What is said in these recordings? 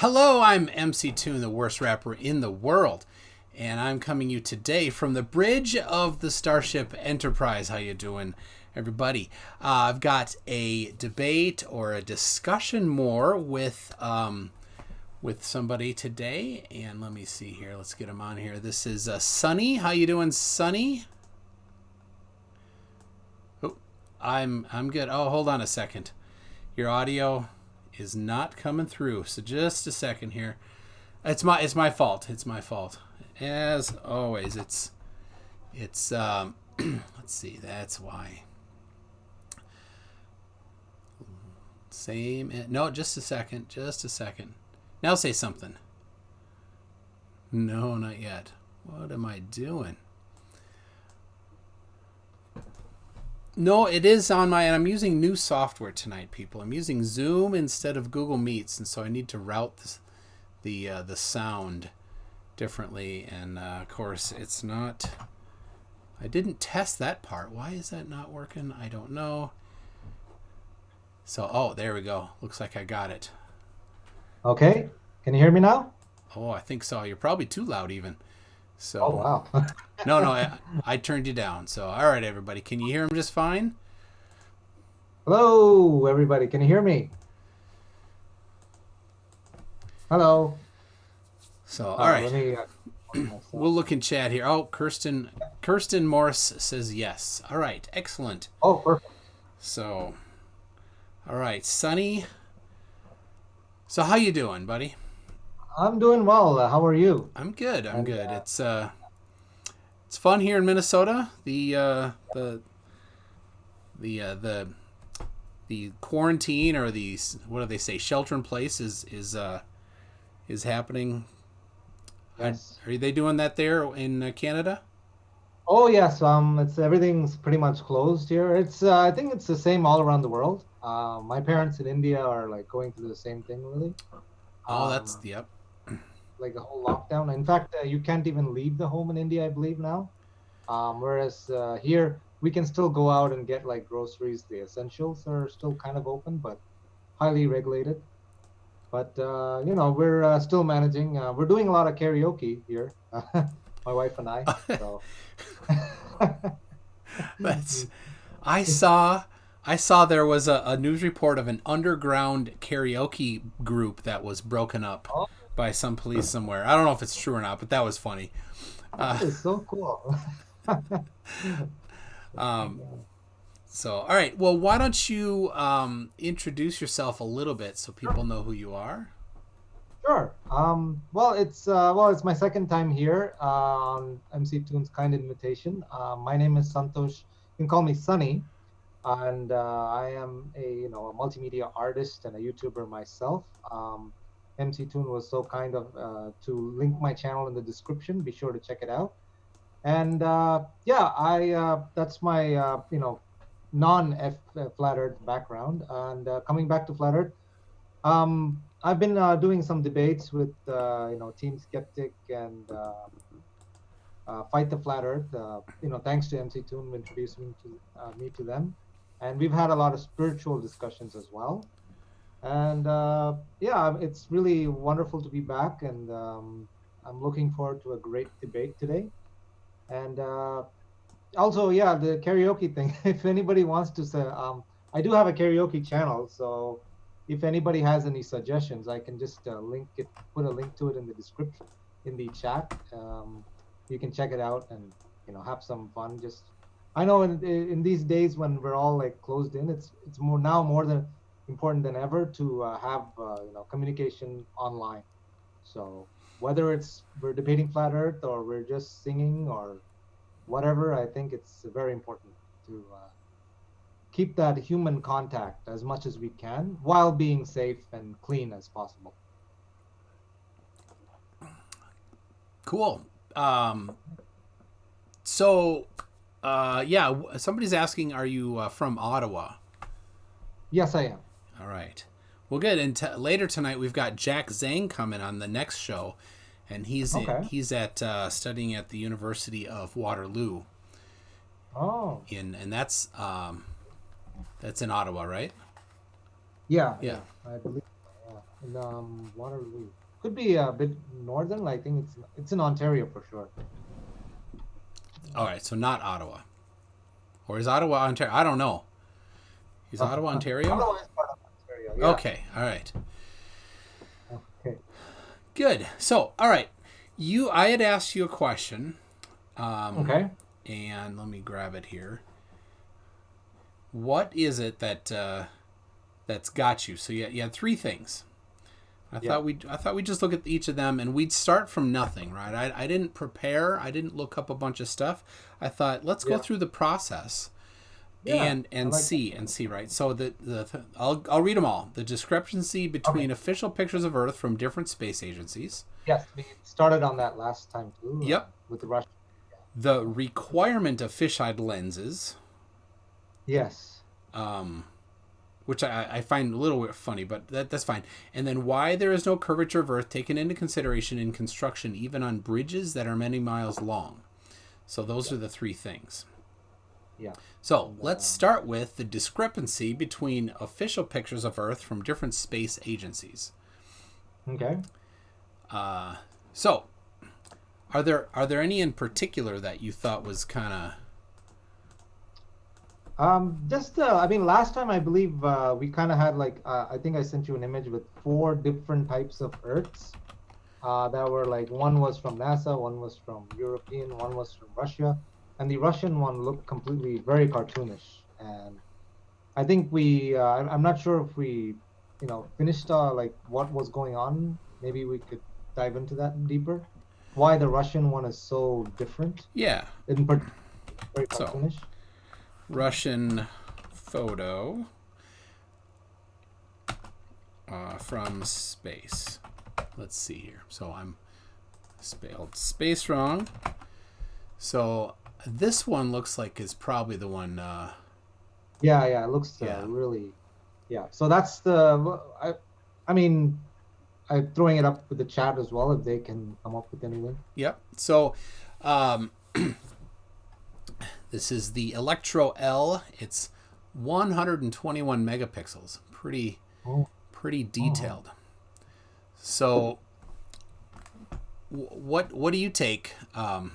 Hello, I'm MC Toon, the worst rapper in the world, and I'm coming you today from the bridge of the Starship Enterprise. How you doing, everybody? I've got a debate or a discussion more with somebody today, and let me see here. Let's get him on here. This is Sunny. How you doing, Sunny? Oh, I'm good. Oh, hold on a second. Your audio is not coming through, so just a second here. It's my fault. It's my fault, as always. It's let's see, that's why. No, just a second. Now say something. No, not yet. What am I doing? No, it is on my, and I'm using new software tonight, people. I'm using Zoom instead of Google Meets, and so I need to route the sound differently. And of course, it's not. I didn't test that part. Why is that not working? I don't know. So, oh, there we go. Looks like I got it. Okay, can you hear me now? Oh, I think so. You're probably too loud, even. So. Oh, wow. No, I turned you down. So, all right, everybody. Can you hear him just fine? Hello, everybody. Can you hear me? Hello. So, all right. Let me. We'll look in chat here. Oh, Kirsten Morris says yes. All right, excellent. Oh, perfect. So, all right, Sunny. So, how you doing, buddy? I'm doing well. How are you? I'm good. I'm good. It's fun here in Minnesota. The quarantine, or the, what do they say, shelter in place is happening. Yes. Are they doing that there in Canada? Oh, yes. It's everything's pretty much closed here. I think it's the same all around the world. My parents in India are like going through the same thing, really. Oh, that's, Um, yep. like the whole lockdown. In fact, you can't even leave the home in India, I believe now. Whereas here we can still go out and get like groceries. The essentials are still kind of open, but highly regulated. But we're still managing. We're doing a lot of karaoke here, my wife and I. So That's I saw there was a news report of an underground karaoke group that was broken up oh, by some police somewhere. I don't know if it's true or not, but that was funny. that is so cool. So, all right. Well, why don't you introduce yourself a little bit so people know who you are? Sure. It's my second time here on MC Toon's kind invitation. My name is Santhosh. You can call me Sunny, and I am a multimedia artist and a YouTuber myself. MC Toon was so kind of to link my channel in the description. Be sure to check it out. And I that's my non F flat Earth background. And coming back to flat Earth, I've been doing some debates with Team Skeptic and Fight the Flat Earth. Thanks to MC Toon introducing me to them, and we've had a lot of spiritual discussions as well. And it's really wonderful to be back, and I'm looking forward to a great debate today. And also, yeah, the karaoke thing. If anybody wants to say, I do have a karaoke channel, so if anybody has any suggestions, I can just put a link to it in the description, in the chat. You can check it out and have some fun. Just I know in these days when we're all like closed in, it's more than important than ever to have communication online. So whether it's we're debating flat Earth or we're just singing or whatever, I think it's very important to keep that human contact as much as we can while being safe and clean as possible. Cool. So, yeah, somebody's asking, are you from Ottawa? Yes, I am. All right. Well, good. And later tonight, we've got Jack Zhang coming on the next show, and Okay. he's at studying at the University of Waterloo, Oh, and that's in Ottawa, right? yeah, Yeah. yeah, I believe. So, yeah. in Waterloo. Could be a bit northern. I think it's in Ontario for sure. All right, so not Ottawa. Or is Ottawa Ontario? I don't know. Is Ottawa Ontario? Ottawa is part of Ontario. Yeah. Okay, all right. Okay. Good. So, all right. I had asked you a question. Okay. And let me grab it here. What is it that's got you? So you had three things. I thought we'd just look at each of them and we'd start from nothing, right? I didn't prepare. I didn't look up a bunch of stuff. I thought let's go through the process and like see, right? So I'll read them all. The discrepancy between official pictures of Earth from different space agencies. Yes, we started on that last time too. Yep. With the Russian. The requirement of fisheye lenses. Yes. Which I find a little bit funny, but that's fine. And then why there is no curvature of Earth taken into consideration in construction, even on bridges that are many miles long. So those are the three things. Yeah. So let's start with the discrepancy between official pictures of Earth from different space agencies. Okay. So are there any in particular that you thought was kind of... I mean, last time I believe we kind of had like I think I sent you an image with 4 different types of Earths that were like, one was from NASA, one was from European, one was from Russia, and the Russian one looked completely very cartoonish. And I think I'm not sure if we finished like what was going on. Maybe we could dive into that deeper. Why the Russian one is so different? Yeah. In particular, very cartoonish. So, Russian photo from space. Let's see here. So I'm spelled space wrong. So this one looks like is probably the one. It looks really. Yeah. So that's I mean, I'm throwing it up with the chat as well if they can come up with anything. Yep. So. This is the Electro L. It's 121 megapixels. Pretty detailed. So, what do you take? Hold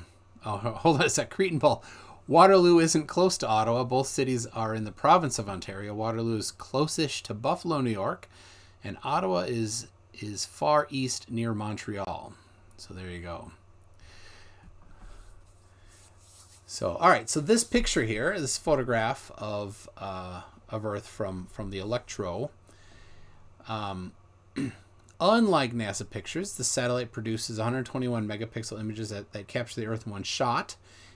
on a sec. Cretan Paul. Waterloo isn't close to Ottawa. Both cities are in the province of Ontario. Waterloo is closest to Buffalo, New York, and Ottawa is far east near Montreal. So there you go. So, all right. So this picture here, this photograph of Earth from the Electro. Unlike NASA pictures, the satellite produces 121 megapixel images that capture the Earth in one shot,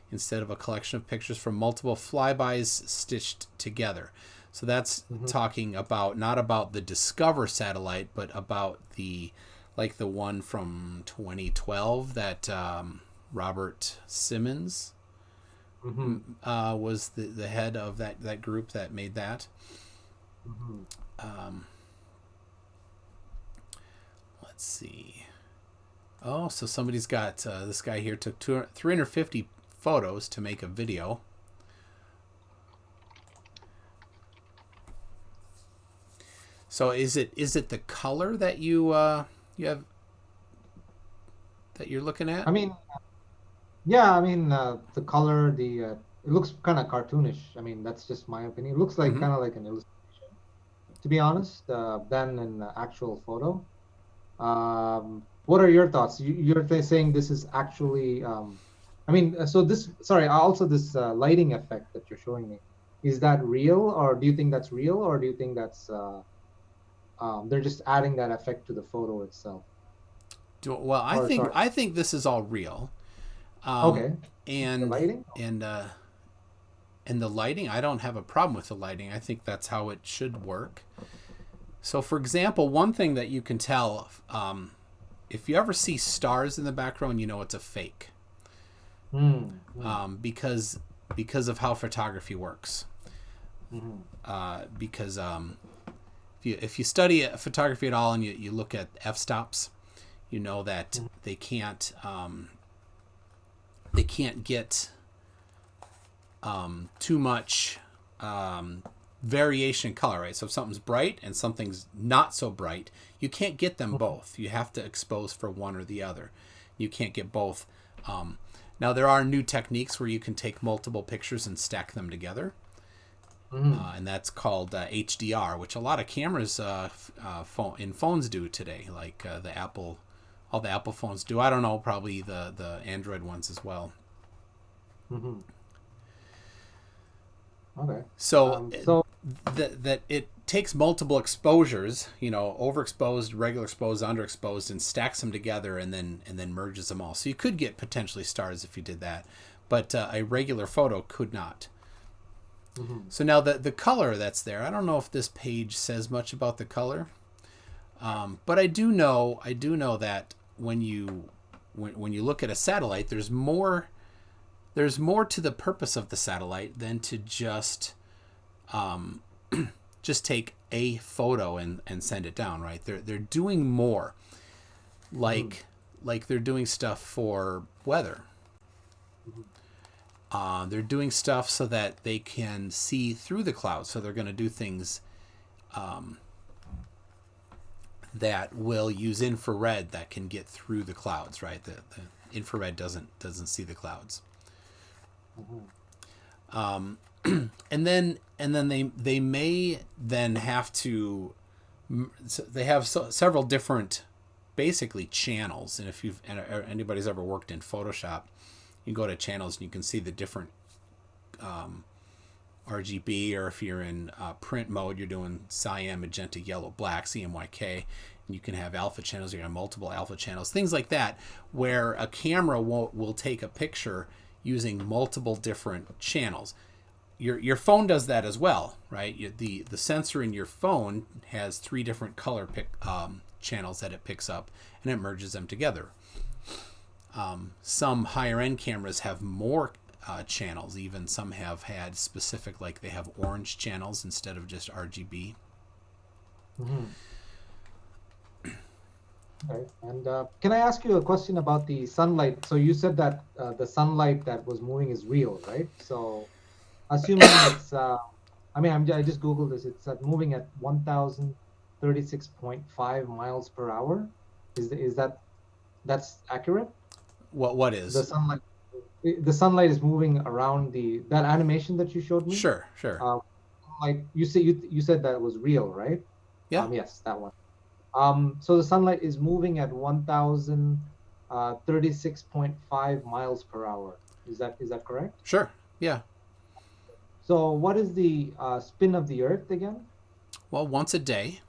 instead of a collection of pictures from multiple flybys stitched together. So that's talking about not about the Discover satellite, but about the one from 2012 that Robert Simmons. Was the head of that group that made that. Let's see. Oh, so somebody's got this guy here took 350 photos to make a video. So is it the color that you have that you're looking at? I mean. Yeah, I mean the color, it looks kind of cartoonish. I mean, that's just my opinion. It looks like kind of like an illustration, to be honest, than an actual photo. What are your thoughts? You're saying this is actually, I mean, so this lighting effect that you're showing me, is that real, or do you think that's real, or do you think that's they're just adding that effect to the photo itself? Well, I think this is all real. Okay. And the lighting? And the lighting, I don't have a problem with the lighting. I think that's how it should work. So, for example, one thing that you can tell, if you ever see stars in the background, you know it's a fake. Because of how photography works. Because if you study photography at all and you look at f-stops, you know that they can't get too much variation in color, right? So if something's bright and something's not so bright, you can't get them both. You have to expose for one or the other. You can't get both. Now, there are new techniques where you can take multiple pictures and stack them together. And that's called HDR, which a lot of cameras in phones do today, like all the Apple phones do. I don't know, probably the Android ones as well. Okay. So that it takes multiple exposures, overexposed, regular exposed, underexposed, and stacks them together, and then merges them all. So you could get potentially stars if you did that, but a regular photo could not. So now the color that's there, I don't know if this page says much about the color, but I do know that when you look at a satellite, there's more to the purpose of the satellite than to just take a photo and send it down, right? They're doing more, like they're doing stuff for weather. They're doing stuff so that they can see through the clouds. So they're going to do things that will use infrared that can get through the clouds, right? The infrared doesn't see the clouds. And then they may then have to. They have several different, basically, channels. And if anybody's ever worked in Photoshop, you can go to channels and you can see the different RGB, or if you're in print mode, you're doing cyan, magenta, yellow, black, CMYK, and you can have alpha channels. You can have multiple alpha channels, things like that, where a camera will take a picture using multiple different channels. Your phone does that as well, right? The sensor in your phone has 3 different color channels that it picks up, and it merges them together. Some higher end cameras have more channels. Even some have had specific, like they have orange channels instead of just RGB. Okay. And can I ask you a question about the sunlight? So you said that the sunlight that was moving is real, right? So assuming it's, I just Googled this. It's moving at 1,036.5 miles per hour. That's accurate? What is the sunlight? The sunlight is moving around that animation that you showed me. Sure. Like you said that was real, right? Yeah. Yes, that one. So the sunlight is moving at 1,036.5 miles per hour. Is that correct? Sure. Yeah. So what is the spin of the Earth again? Well, once a day,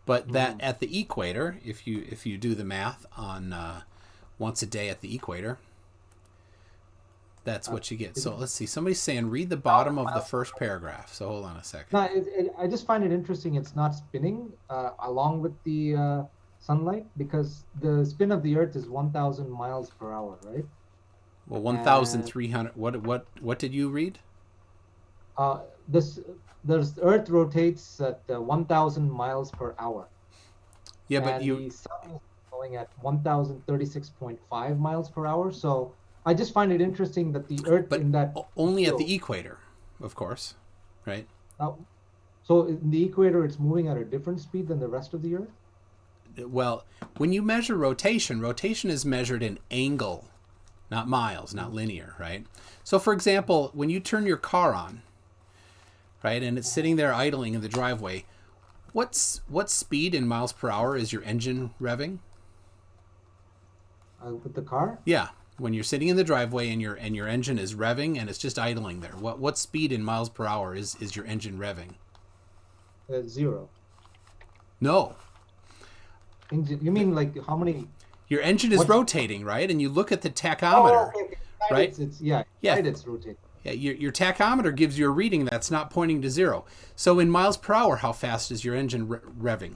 but that at the equator, if you do the math on once a day at the equator, that's what you get. So let's see. Somebody's saying read the bottom of the first paragraph. So hold on a second. No, I just find it interesting. It's not spinning along with the sunlight, because the spin of the Earth is 1,000 miles per hour, right? Well, 1,300. What did you read? The Earth rotates at 1,000 miles per hour. Yeah, but the sun is going at 1,036.5 miles per hour. So I just find it interesting that the Earth only at the equator, of course, right? So in the equator, it's moving at a different speed than the rest of the Earth? Well, when you measure rotation is measured in angle, not miles, not linear, right? So, for example, when you turn your car on, right, and it's sitting there idling in the driveway, what speed in miles per hour is your engine revving? With the car? Yeah. When you're sitting in the driveway and your engine is revving and it's just idling there, what speed in miles per hour is your engine revving? 0. No. You mean like how many? Your engine is rotating, right? And you look at the tachometer, right? It's rotating. Yeah, your tachometer gives you a reading that's not pointing to 0. So in miles per hour, how fast is your engine revving?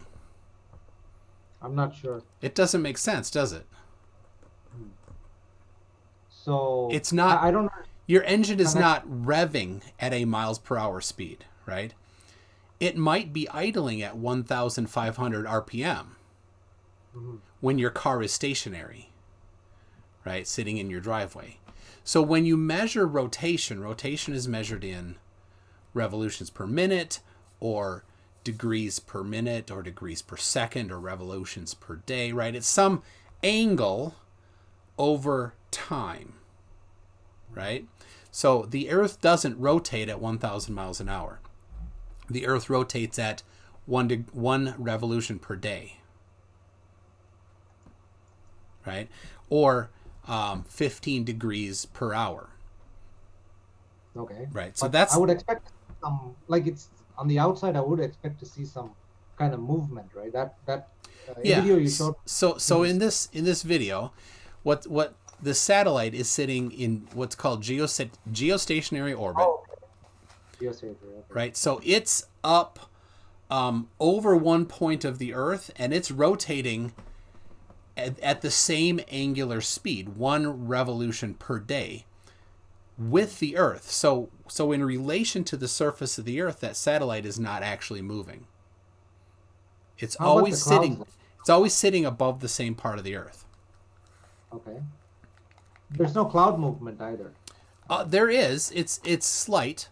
I'm not sure. It doesn't make sense, does it? So it's not. I don't know. Your engine is not revving at a miles per hour speed, right? It might be idling at 1,500 RPM when your car is stationary, right, sitting in your driveway. So when you measure rotation is measured in revolutions per minute, or degrees per minute, or degrees per second, or revolutions per day, right? It's some angle over time, right? So the Earth doesn't rotate at 1,000 miles an hour. The Earth rotates at one revolution per day, right? Or 15 degrees per hour. Okay. Right. So But that's I would expect some, like it's on the outside, I would expect to see some kind of movement, right? That yeah. video you showed. So in this video, what the satellite is sitting in what's called geostationary orbit. Oh, geostationary. Okay. Right. So it's up over one point of the Earth, and it's rotating at the same angular speed, 1 revolution per day, with the Earth. So in relation to the surface of the Earth, that satellite is not actually moving. It's How about always the clouds, sitting. then? It's always sitting above the same part of the Earth. Okay. There's no cloud movement either. There is. It's slight.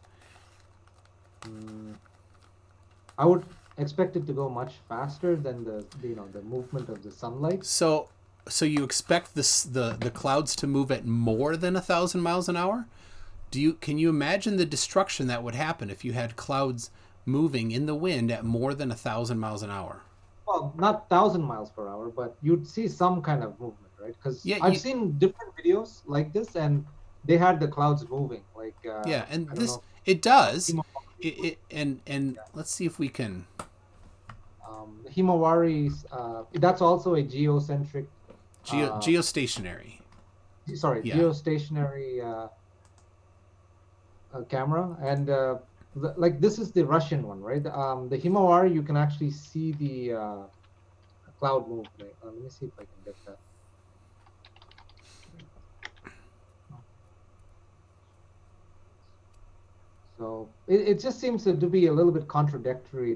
I would expect it to go much faster than the movement of the sunlight. So you expect the clouds to move at more than 1,000 miles an hour? Can you imagine the destruction that would happen if you had clouds moving in the wind at more than 1,000 miles an hour? Well, not 1,000 miles per hour, but you'd see some kind of movement, right? Because Yeah, I've seen different videos like this, and they had the clouds moving. Like yeah, and I don't this know. it does. And let's see if we can. Himawari, that's also a geocentric. Geostationary. Sorry, Yeah. geostationary camera, and like this is the Russian one, right? The Himawari, you can actually see the cloud movement. Let me see if I can get that. So it just seems to be a little bit contradictory,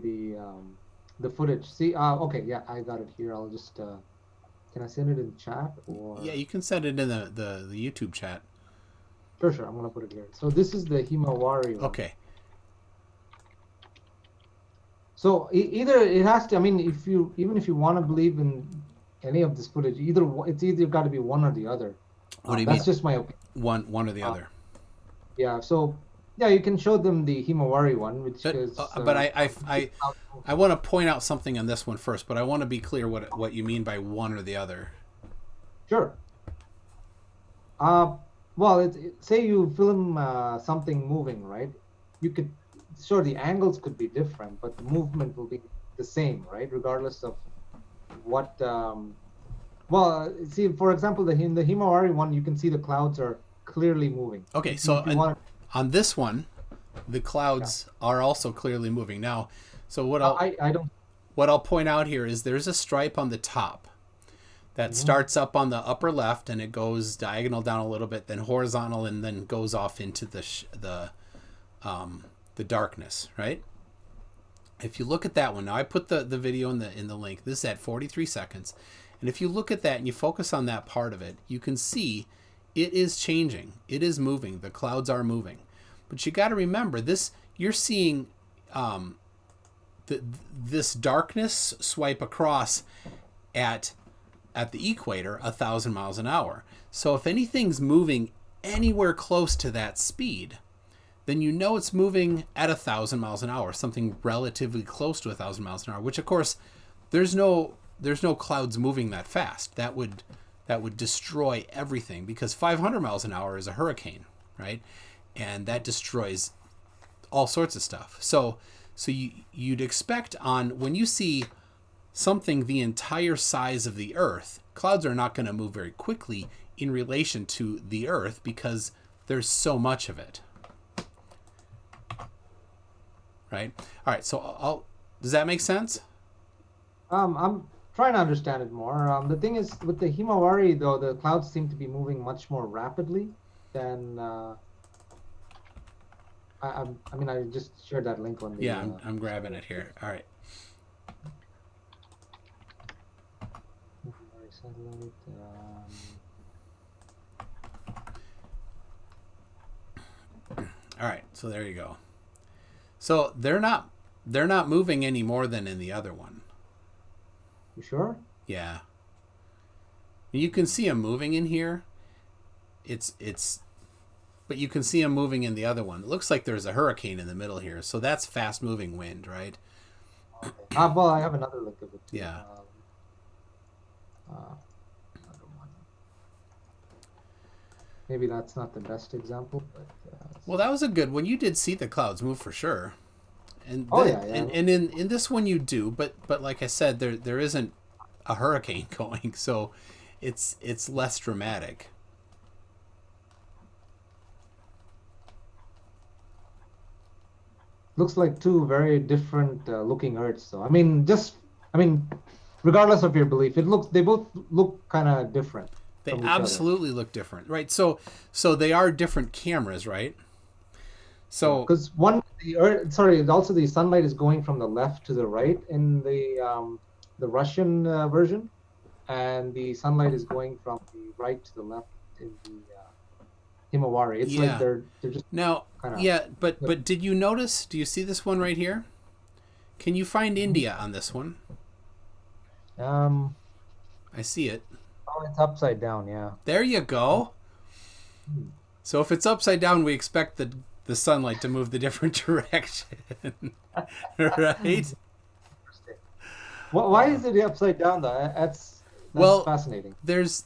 the footage. See, okay, yeah, I got it here. I'll just can I send it in chat or? Yeah, you can send it in the YouTube chat. Sure, I'm gonna put it here. So this is the Himawari one. Okay. So either it has to. I mean, even if you want to believe in any of this footage, it's either got to be one or the other. What do you that's mean? just my opinion. One or the other. Yeah. So yeah, you can show them the Himawari one, which is. But I want to point out something on this one first. But I want to be clear what you mean by one or the other. Sure. Well, say you film something moving, right? You could, sure, the angles could be different, but the movement will be the same, right? Regardless of what. Well, see, for example, in the Himawari one, you can see the clouds are clearly moving. Okay, so on this one, the clouds are also clearly moving. Now, so what I'll point out here is there's a stripe on the top that starts up on the upper left, and it goes diagonal down a little bit, then horizontal, and then goes off into the darkness, right? If you look at that one, now I put the video in the link. This is at 43 seconds, and if you look at that and you focus on that part of it, you can see it is changing. It is moving. The clouds are moving, but you got to remember this. You're seeing this darkness swipe across at the equator 1,000 miles an hour. So if anything's moving anywhere close to that speed, then you know it's moving at 1,000 miles an hour, something relatively close to 1,000 miles an hour, which of course there's no clouds moving that fast. That would destroy everything, because 500 miles an hour is a hurricane, right? And that destroys all sorts of stuff. So you'd expect when you see something the entire size of the Earth, clouds are not going to move very quickly in relation to the Earth because there's so much of it. Right? All right, so does that make sense? I'm trying to understand it more. The thing is, with the Himawari, though, the clouds seem to be moving much more rapidly than. I mean, I just shared that link on the. Yeah, I'm grabbing it here. All right. All right, so there you go. So they're not moving any more than in the other one. You sure? Yeah. You can see them moving in here. But you can see them moving in the other one. It looks like there's a hurricane in the middle here, so that's fast moving wind, right? Okay. Well, I have another look of it too. Yeah. Another one. Maybe that's not the best example, but. Well, that was a good one. You did see the clouds move for sure. And yeah. And in this one you do, but like I said, there isn't a hurricane going, so it's less dramatic. Looks like two very different looking Earths, though. I mean, regardless of your belief, they both look kind of different. They absolutely look different, right? So they are different cameras, right? So because also the sunlight is going from the left to the right in the Russian version, and the sunlight is going from the right to the left in the Himawari. It's like they're just now but did you notice? Do you see this one right here? Can you find India on this one? I see it. Oh, it's upside down. Yeah. There you go. So if it's upside down, we expect the sunlight to move the different direction, right? Why is it upside down though? That's fascinating. There's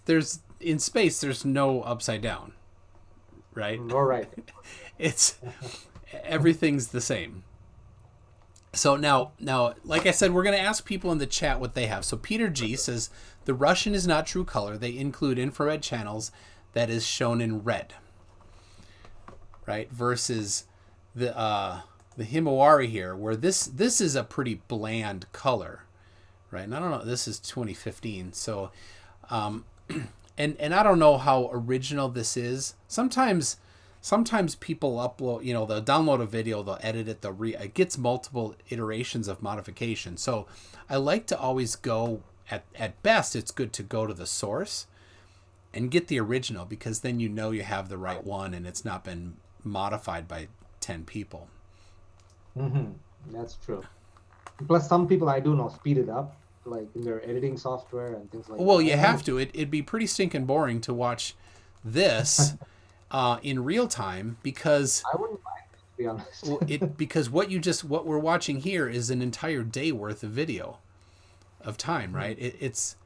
in space there's no upside down, right? All right. It's everything's the same. So now, like I said, we're going to ask people in the chat what they have. So Peter G says the Russian is not true color. They include infrared channels that is shown in red, right? Versus the Himawari here, where this is a pretty bland color, right? And I don't know. This is 2015, so and I don't know how original this is. Sometimes people upload, they'll download a video, they'll edit it, it gets multiple iterations of modification. So I like to always go, at best, it's good to go to the source and get the original, because then you have the right one and it's not been modified by 10 people. Mm-hmm. That's true. Plus, some people I do know speed it up, like in their editing software and things like that. Well, you have to. It'd be pretty stinking boring to watch this in real time, because I wouldn't mind it, to be honest. Because what we're watching here is an entire day worth of video of time, right? It's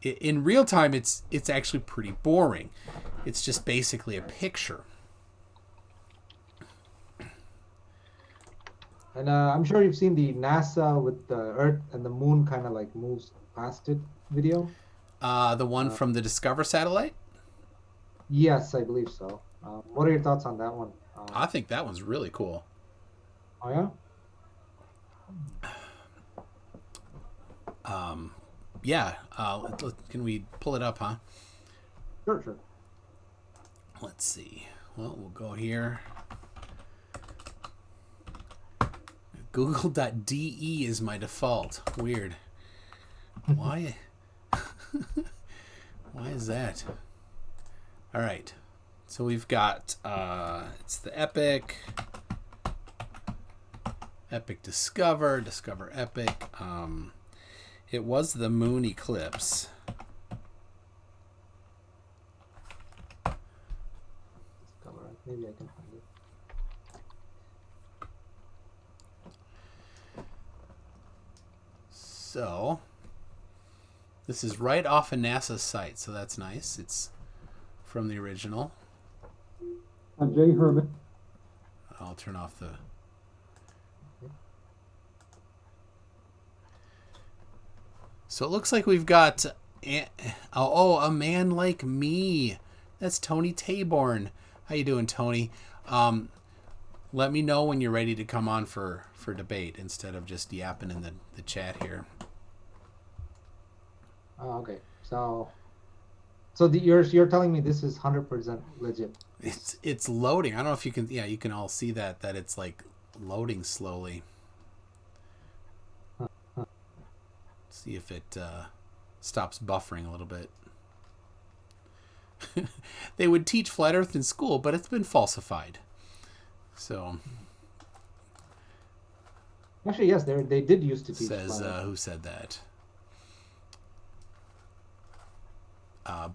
in real time it's actually pretty boring. It's just basically a picture. And I'm sure you've seen the NASA with the Earth and the Moon kind of like moves past it video. The one from the Discover satellite? Yes, I believe so. What are your thoughts on that one? I think that one's really cool. Oh, yeah? Yeah. Can we pull it up, huh? Sure. Let's see. Well, we'll go here. Google.de is my default. Weird. Why? Why is that? All right. So we've got it's the Epic Discover Epic. It was the moon eclipse. Maybe I can find it. So this is right off a NASA site, so that's nice. It's from the original. Jay Herbert. I'll turn off the... So it looks like we've got... a man like me. That's Tony Taborn. How you doing, Tony? Let me know when you're ready to come on for debate instead of just yapping in the chat here. Oh, okay. So you're telling me this is 100% legit. It's loading. I don't know if you can. Yeah, you can all see that it's like loading slowly. See if it stops buffering a little bit. They would teach flat Earth in school, but it's been falsified. So Actually, yes, they did used to teach says planet. who said that?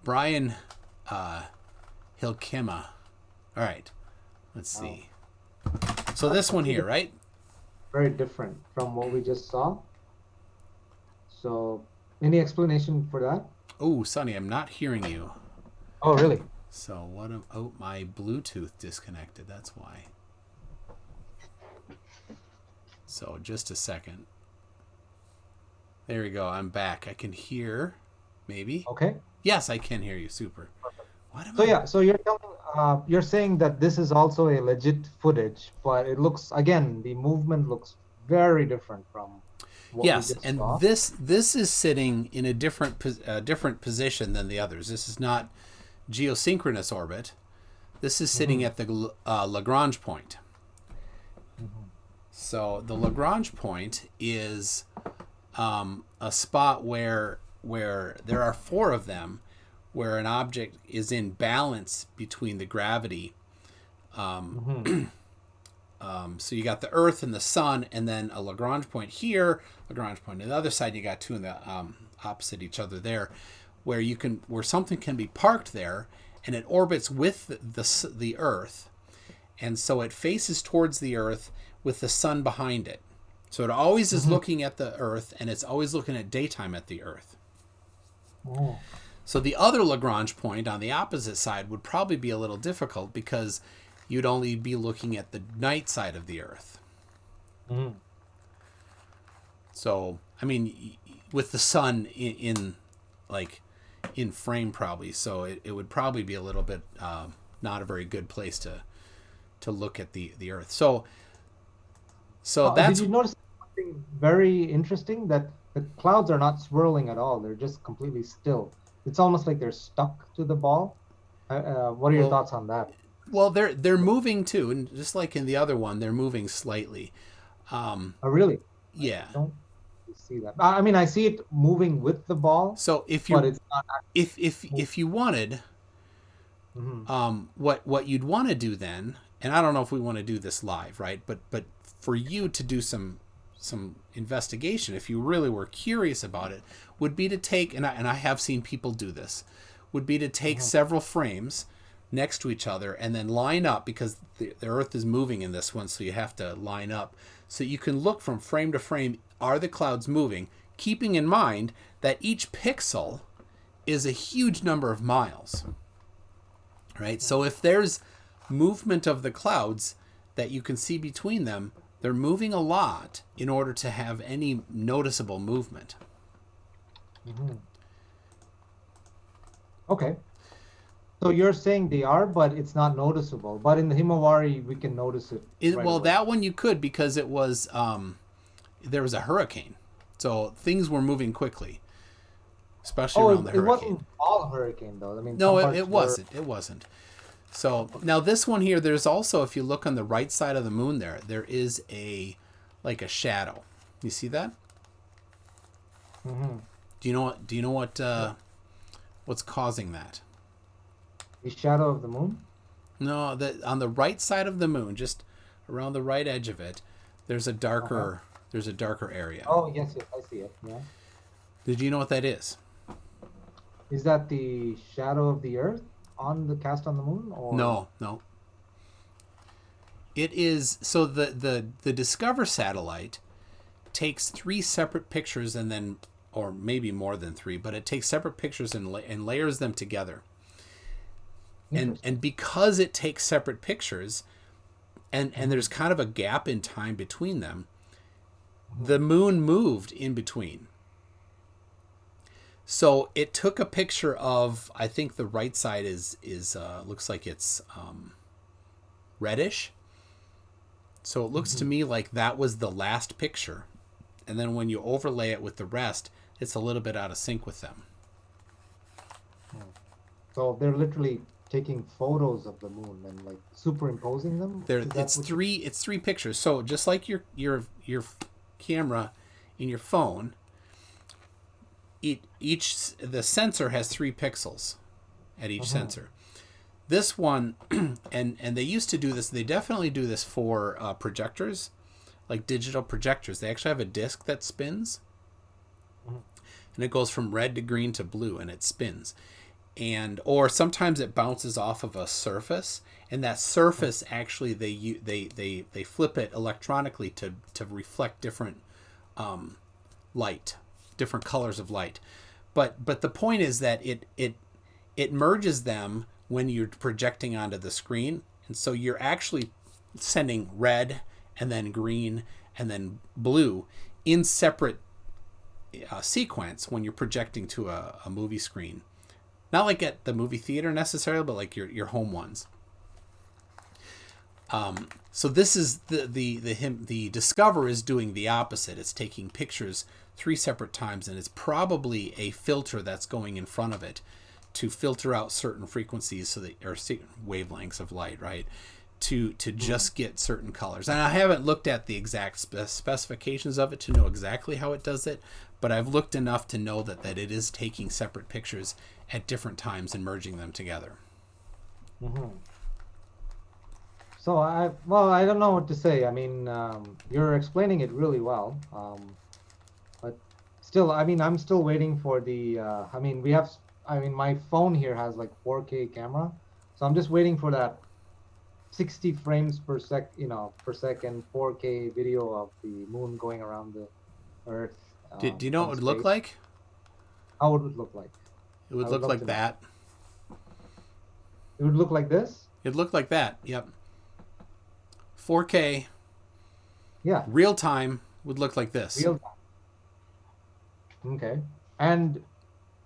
Brian Hilkema. All right, let's see. So this one here, right? Very different from what we just saw. So, any explanation for that? Oh, Sonny, I'm not hearing you. Oh, really? So what? Oh, my Bluetooth disconnected. That's why. So just a second. There we go. I'm back. I can hear. Maybe. Okay. Yes, I can hear you. Super. What am So I? yeah, so you're saying that this is also a legit footage, but it looks, again, the movement looks very different from what we Yes, just and saw. this is sitting in a different position than the others. This is not geosynchronous orbit. This is sitting at the Lagrange point. So the Lagrange point is a spot where there are four of them, where an object is in balance between the gravity. So you got the Earth and the Sun, and then a Lagrange point here, Lagrange point on the other side. You got two in the opposite each other there, where something can be parked there, and it orbits with the Earth, and so it faces towards the Earth with the Sun behind it. So it always is looking at the Earth, and it's always looking at daytime at the Earth. Oh. So the other Lagrange point on the opposite side would probably be a little difficult because you'd only be looking at the night side of the Earth. So, I mean, with the sun in frame probably, so it would probably be a little bit not a very good place to look at the Earth. So that's... Did you notice something very interesting? That the clouds are not swirling at all. They're just completely still. It's almost like they're stuck to the ball. What are your thoughts on that? Well, they're moving too, and just like in the other one, they're moving slightly. Oh, really? Yeah. I don't see that. I mean, I see it moving with the ball. So if but you it's not if you wanted, what you'd want to do then, and I don't know if we want to do this live, right? But for you to do some investigation, if you really were curious about it, would be to take, and I have seen people do this, would be to take several frames next to each other and then line up, because the Earth is moving in this one, so you have to line up. So you can look from frame to frame, are the clouds moving, keeping in mind that each pixel is a huge number of miles, right? So if there's movement of the clouds that you can see between them, they're moving a lot in order to have any noticeable movement. Okay. So you're saying they are, but it's not noticeable. But in the Himawari, we can notice it. Well, away. that one you could, because it was there was a hurricane, so things were moving quickly, especially around the hurricane. It wasn't all hurricane though. I mean, no, it wasn't. It wasn't. So now this one here, there's also, if you look on the right side of the moon, there is a shadow. You see that? Do you know what's causing that? The shadow of the moon? No, on the right side of the moon, just around the right edge of it, there's a darker area. Oh, yes, I see it. Yeah. Did you know what that is? Is that the shadow of the Earth on the cast on the moon? Or No. It is, so the Discover satellite takes 3 separate pictures, and then, or maybe more than 3, but it takes separate pictures and layers them together. And because it takes separate pictures, and there's kind of a gap in time between them, the moon moved in between. So it took a picture of, I think the right side is looks like it's reddish. So it looks to me like that was the last picture. And then when you overlay it with the rest, it's a little bit out of sync with them. So they're literally taking photos of the moon and like superimposing them. It's three pictures. So just like your camera in your phone, the sensor has 3 pixels at each sensor. This one, and they used to do this. They definitely do this for projectors, like digital projectors. They actually have a disc that spins, and it goes from red to green to blue, and it spins. And or sometimes it bounces off of a surface, and that surface actually they flip it electronically to reflect different light, different colors of light. But the point is that it merges them when you're projecting onto the screen, and so you're actually sending red and then green and then blue in separate sequence when you're projecting to a movie screen. Not like at the movie theater necessarily, but like your home ones. So this is the Discover is doing the opposite. It's taking pictures 3 separate times, and it's probably a filter that's going in front of it to filter out certain frequencies or wavelengths of light, right? To just get certain colors. And I haven't looked at the exact specifications of it to know exactly how it does it, but I've looked enough to know that it is taking separate pictures at different times and merging them together. So I don't know what to say. I mean, you're explaining it really well, but still, I mean, I'm still waiting for the. My phone here has like 4K camera, so I'm just waiting for that 60 frames per second 4K video of the moon going around the Earth. Do you know what it would look like? How would it look like? It would look like that. It would look like this? It'd look like that, yep. 4K. Yeah. Real time would look like this. Real time. Okay. And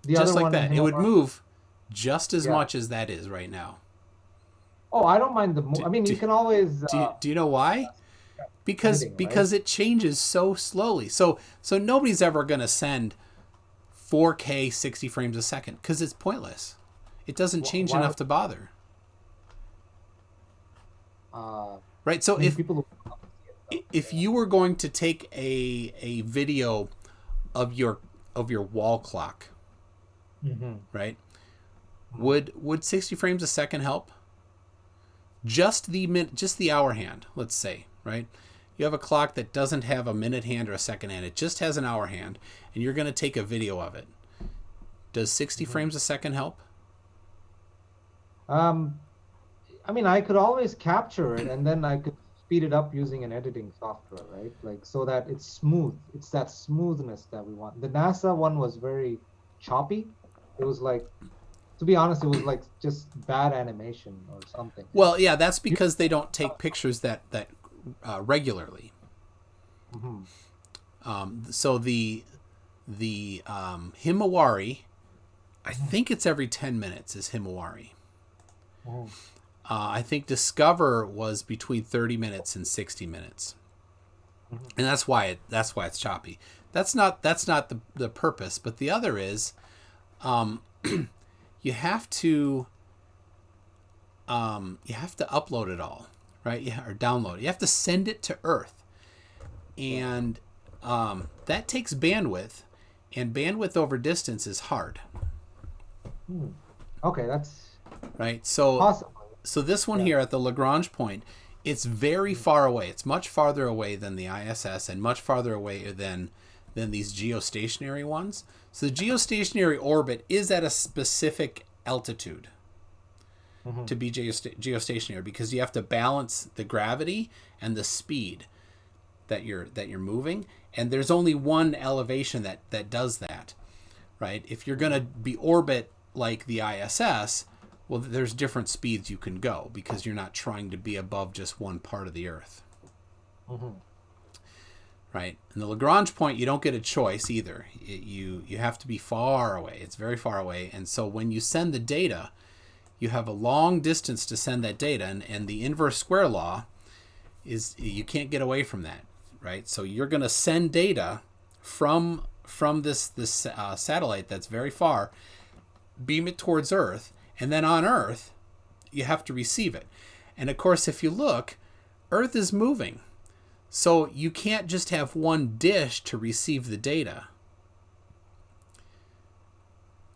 the just other like one, that. It would move just as much as that is right now. Oh, I don't mind the. I mean, you can always. Do you know why? Because it changes so slowly. So nobody's ever going to send 4K 60 frames a second because it's pointless. It doesn't change enough to bother. Right. So if you were going to take a video of your wall clock, right? Would 60 frames a second help? Just the hour hand, let's say, right? You have a clock that doesn't have a minute hand or a second hand. It just has an hour hand, and you're going to take a video of it. Does 60 frames a second help? I mean, I could always capture it, and then I could speed it up using an editing software, right? Like, so that it's smooth. It's that smoothness that we want. The NASA one was very choppy. It was like, to be honest, it was like just bad animation or something. Well, yeah, that's because they don't take pictures that regularly. So the Himawari, I think it's every 10 minutes is Himawari. I think Discover was between 30 minutes and 60 minutes, and that's why it's choppy. That's not the purpose, but the other is, you have to upload it all, right? Or download it. You have to send it to Earth, and that takes bandwidth, and bandwidth over distance is hard. Okay, that's right. So possible. So this one here at the Lagrange point, it's very far away. It's much farther away than the ISS and much farther away than these geostationary ones. So the geostationary orbit is at a specific altitude to be geostationary, because you have to balance the gravity and the speed that you're moving, and there's only one elevation that does that, right? If you're going to be orbit like the ISS, well, there's different speeds you can go because you're not trying to be above just one part of the Earth. Right? And the Lagrange point, you don't get a choice either. You have to be far away. It's very far away. And so when you send the data, you have a long distance to send that data. And the inverse square law is you can't get away from that. Right? So you're going to send data from this satellite that's very far, beam it towards Earth, and then on Earth, you have to receive it. And of course, if you look, Earth is moving. So you can't just have one dish to receive the data.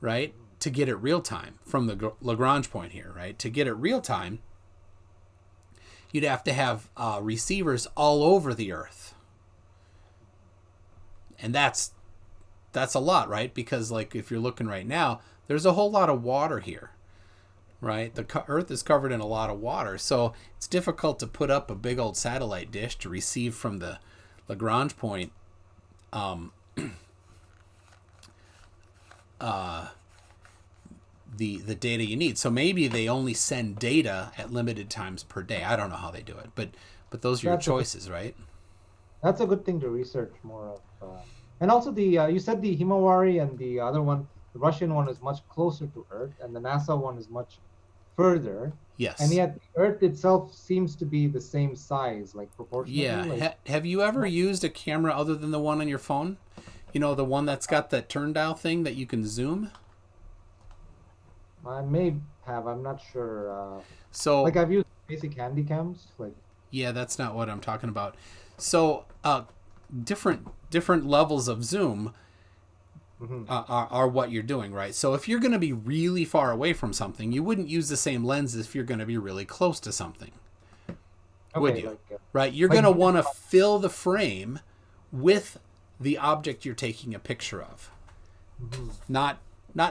Right? to get it real time from the Lagrange point here, right? To get it real time, you'd have to have receivers all over the Earth. And that's a lot, right? Because like if you're looking right now, there's a whole lot of water here, right? The Earth is covered in a lot of water. So it's difficult to put up a big old satellite dish to receive from the Lagrange point the data you need. So maybe they only send data at limited times per day. I don't know how they do it, but those are your choices, right? That's a good thing to research more of. And also the you said the Himawari and the other one, the Russian one, is much closer to Earth, and the NASA one is much further. Yes. And yet the Earth itself seems to be the same size, like proportionally. Yeah. Like, have you ever used a camera other than the one on your phone? You know, the one that's got that turn dial thing that you can zoom? I may have. I'm not sure. So like I've used basic handy cams. Like yeah, that's not what I'm talking about. So different levels of zoom are what you're doing, right? So if you're going to be really far away from something, you wouldn't use the same lens if you're going to be really close to something. okay, Would you? Like, Right? You're like going to want to fill the frame with the object you're taking a picture of. Not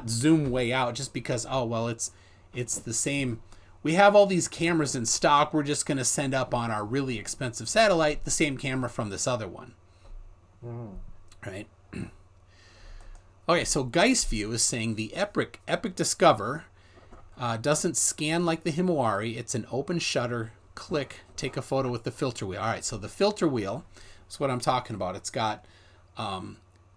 zoom way out just because, oh, well, it's the same. We have all these cameras in stock. We're just going to send up on our really expensive satellite the same camera from this other one. Right? Okay, so Geist View is saying the Epic Discover doesn't scan like the Himawari. It's an open shutter, click, take a photo with the filter wheel. All right, so the filter wheel is what I'm talking about. It's got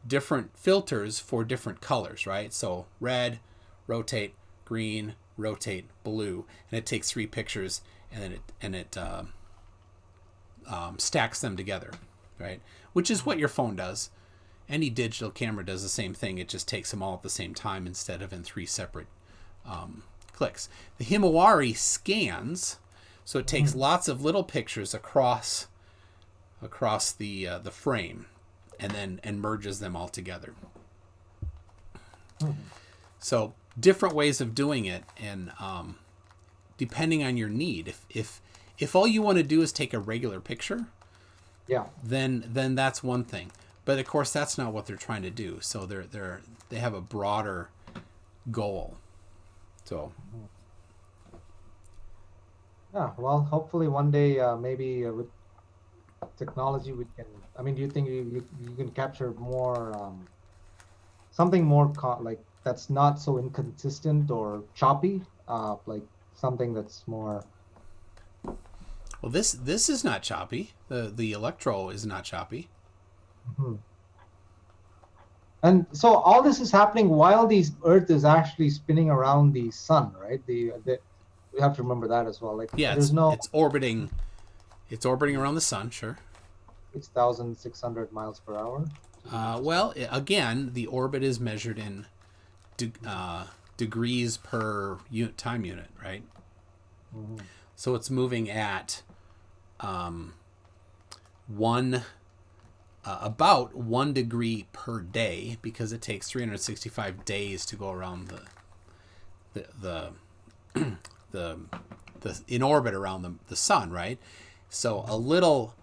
different filters for different colors, right? So red, rotate, green, rotate, blue, and it takes 3 pictures and then it stacks them together, right? Which is what your phone does. Any digital camera does the same thing. It just takes them all at the same time instead of in 3 separate clicks. The Himawari scans, so it takes lots of little pictures across the frame, and merges them all together. So different ways of doing it, and depending on your need. If all you want to do is take a regular picture, then that's one thing. But of course, that's not what they're trying to do. So they have a broader goal. So yeah, well, hopefully one day, maybe with technology, we can. I mean, do you think you can capture more, something more like that's not so inconsistent or choppy, like something that's more. Well, this is not choppy. The Electro is not choppy. And so all this is happening while the Earth is actually spinning around the sun, right? We have to remember that as well. Like, yeah, it's orbiting around the sun, sure. 6,600 miles per hour. Well, again, the orbit is measured in degrees per time unit, right? So it's moving at about 1 degree per day, because it takes 365 days to go around the in orbit around the sun, right? So a little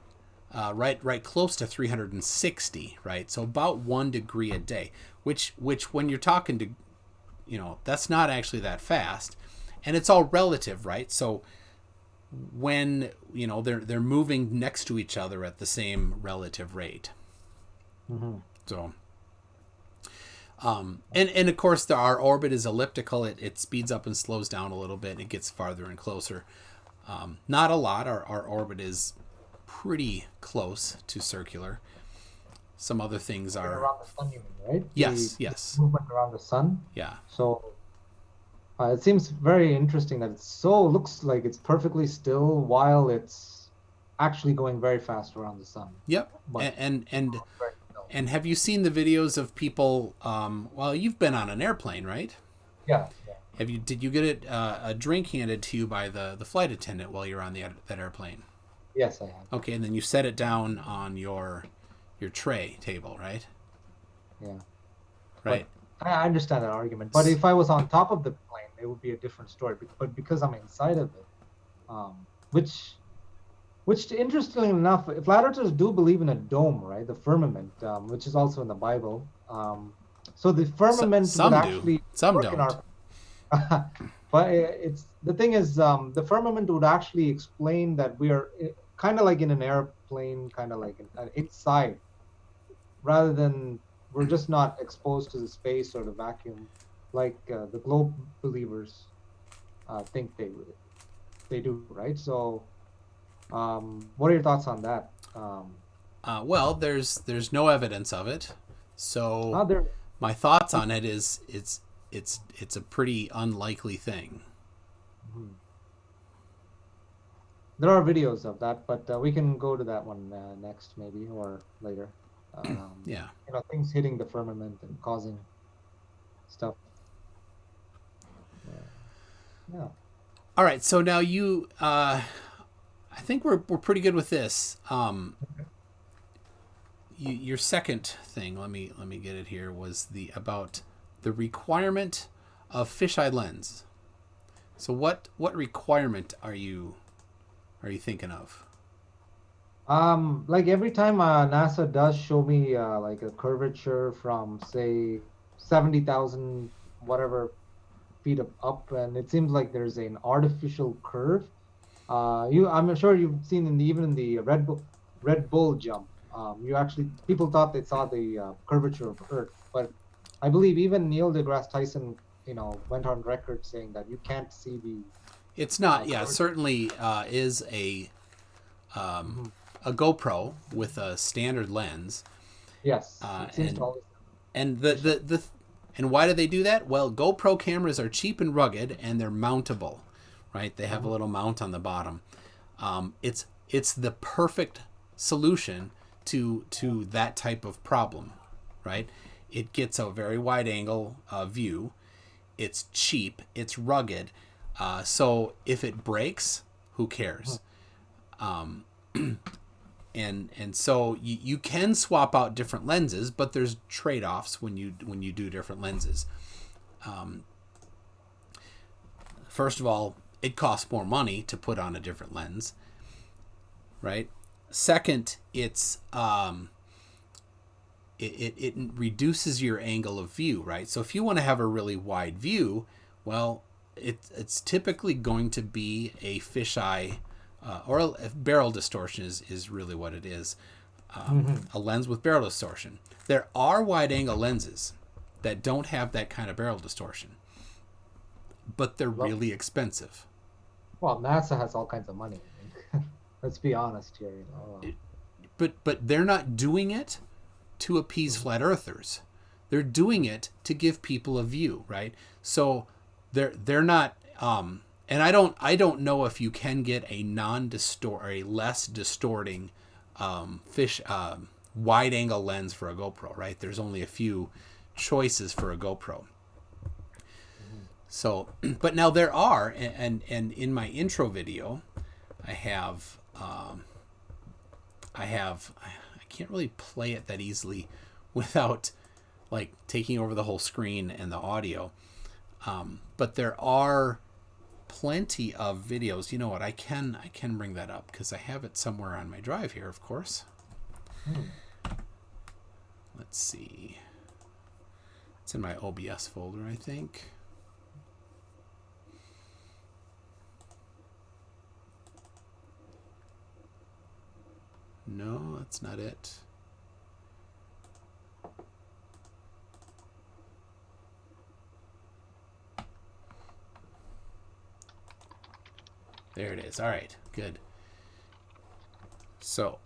right close to 360, right? So about 1 degree a day, which when you're talking to, that's not actually that fast, and it's all relative, right? So when they're moving next to each other at the same relative rate. So and of course our orbit is elliptical. It speeds up and slows down a little bit, and it gets farther and closer. Not a lot. Our orbit is pretty close to circular. Some other things are around the sun, you mean, right? Yes. The movement around the sun. Yeah. So it seems very interesting that looks like it's perfectly still while it's actually going very fast around the sun. Yep. But and have you seen the videos of people? Well, you've been on an airplane, right? Yeah. Did you get a drink handed to you by the flight attendant while you're on that airplane? Yes, I have. Okay, and then you set it down on your tray table, right? Yeah. Right. I understand that argument, but if I was on top of the plane, it would be a different story. But because I'm inside of it, um, which interestingly enough, flat earthers do believe in a dome, right? The firmament, which is also in the Bible. So the firmament would Some do, actually some work in don't. our. But it's the thing is, the firmament would actually explain that we are kind of like in an airplane, kind of like inside, rather than we're just not exposed to the space or the vacuum, like the globe believers think they do, right? So, what are your thoughts on that? Well, there's no evidence of it, so There, my thoughts on it is it's a pretty unlikely thing. mhm. There are videos of that, but we can go to that one next, maybe, or later. Yeah. Things hitting the firmament and causing stuff. Uh, yeah. All right. So now I think we're pretty good with this. Your second thing, let me get it here, was about the requirement of fisheye lens. So what requirement are you thinking of? Like every time NASA does show me like a curvature from say 70,000 whatever feet up, and it seems like there's an artificial curve. I'm sure you've seen even in the Red Bull jump. You actually people thought they saw the curvature of Earth, but I believe even Neil deGrasse Tyson, went on record saying that you can't see the It's not. Yeah, curvature. certainly is Mhm. a GoPro with a standard lens, Yes, it seems to and always the, fish eye. and why do they do that? Well, GoPro cameras are cheap and rugged, and they're mountable, right? They have a Mhm. little mount on the bottom. It's the perfect solution to that type of problem, right? It gets a very wide angle view. It's cheap. It's rugged. So if it breaks, who cares? And so you can swap out different lenses, but there's trade-offs when you do different lenses. First of all, it costs more money to put on a different lens, right? Second, it reduces your angle of view, right? So if you want to have a really wide view, well, it's typically going to be a fisheye or a barrel distortion is really what it is. Mhm. A lens with barrel distortion. There are wide angle lenses that don't have that kind of barrel distortion, but they're Well, really expensive. well, NASA has all kinds of money. Let's be honest here. But they're not doing it to appease Mhm. flat earthers. They're doing it to give people a view, right? So they're not and I don't know if you can get a non-distort or a less distorting fish wide angle lens for a GoPro, right? There's only a few choices for a GoPro. Mhm. So, but now there are, and in my intro video, I have I can't really play it that easily without like taking over the whole screen and the audio. But there are plenty of videos. You know what? I can bring that up because I have it somewhere on my drive here, of course. Hmm. Let's see. It's in my OBS folder, I think. No, that's not it. There it is. All right, good. So,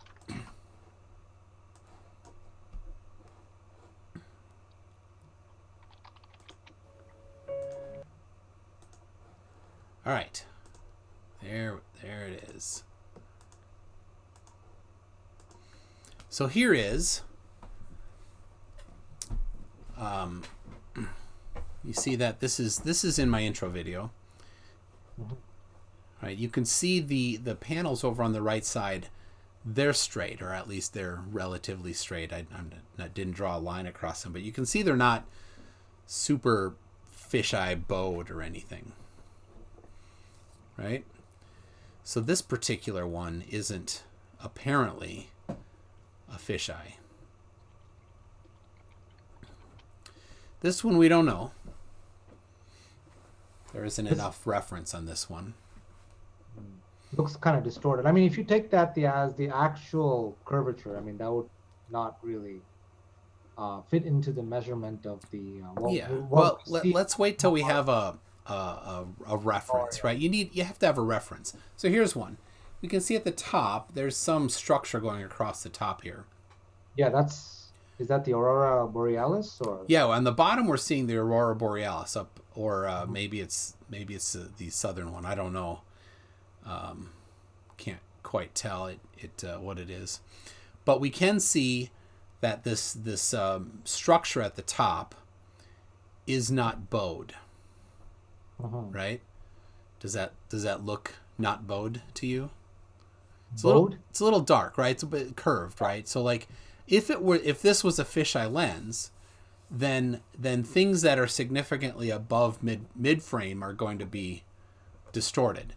all right. There it is. So here is you see that this is in my intro video. Mhm. Right, you can see the panels over on the right side. They're straight, or at least they're relatively straight. I didn't draw a line across them, but you can see they're not super fisheye bowed or anything, right? So this particular one isn't apparently a fisheye. This one we don't know. There isn't enough reference on this one. Looks kind of distorted. I mean, if you take that as the actual curvature, I mean, that would not really fit into the measurement of the. Let's wait till we have a reference, right? You have to have a reference. So here's one. We can see at the top there's some structure going across the top here. Yeah, is that the Aurora Borealis or? Yeah, on the bottom we're seeing the Aurora Borealis up, or maybe it's the southern one. I don't know. Can't quite tell it what it is, but we can see that this structure at the top is not bowed, right? Does that look not bowed to you? It's a little dark, right? It's a bit curved, right? So like if this was a fisheye lens, then things that are significantly above mid frame are going to be distorted.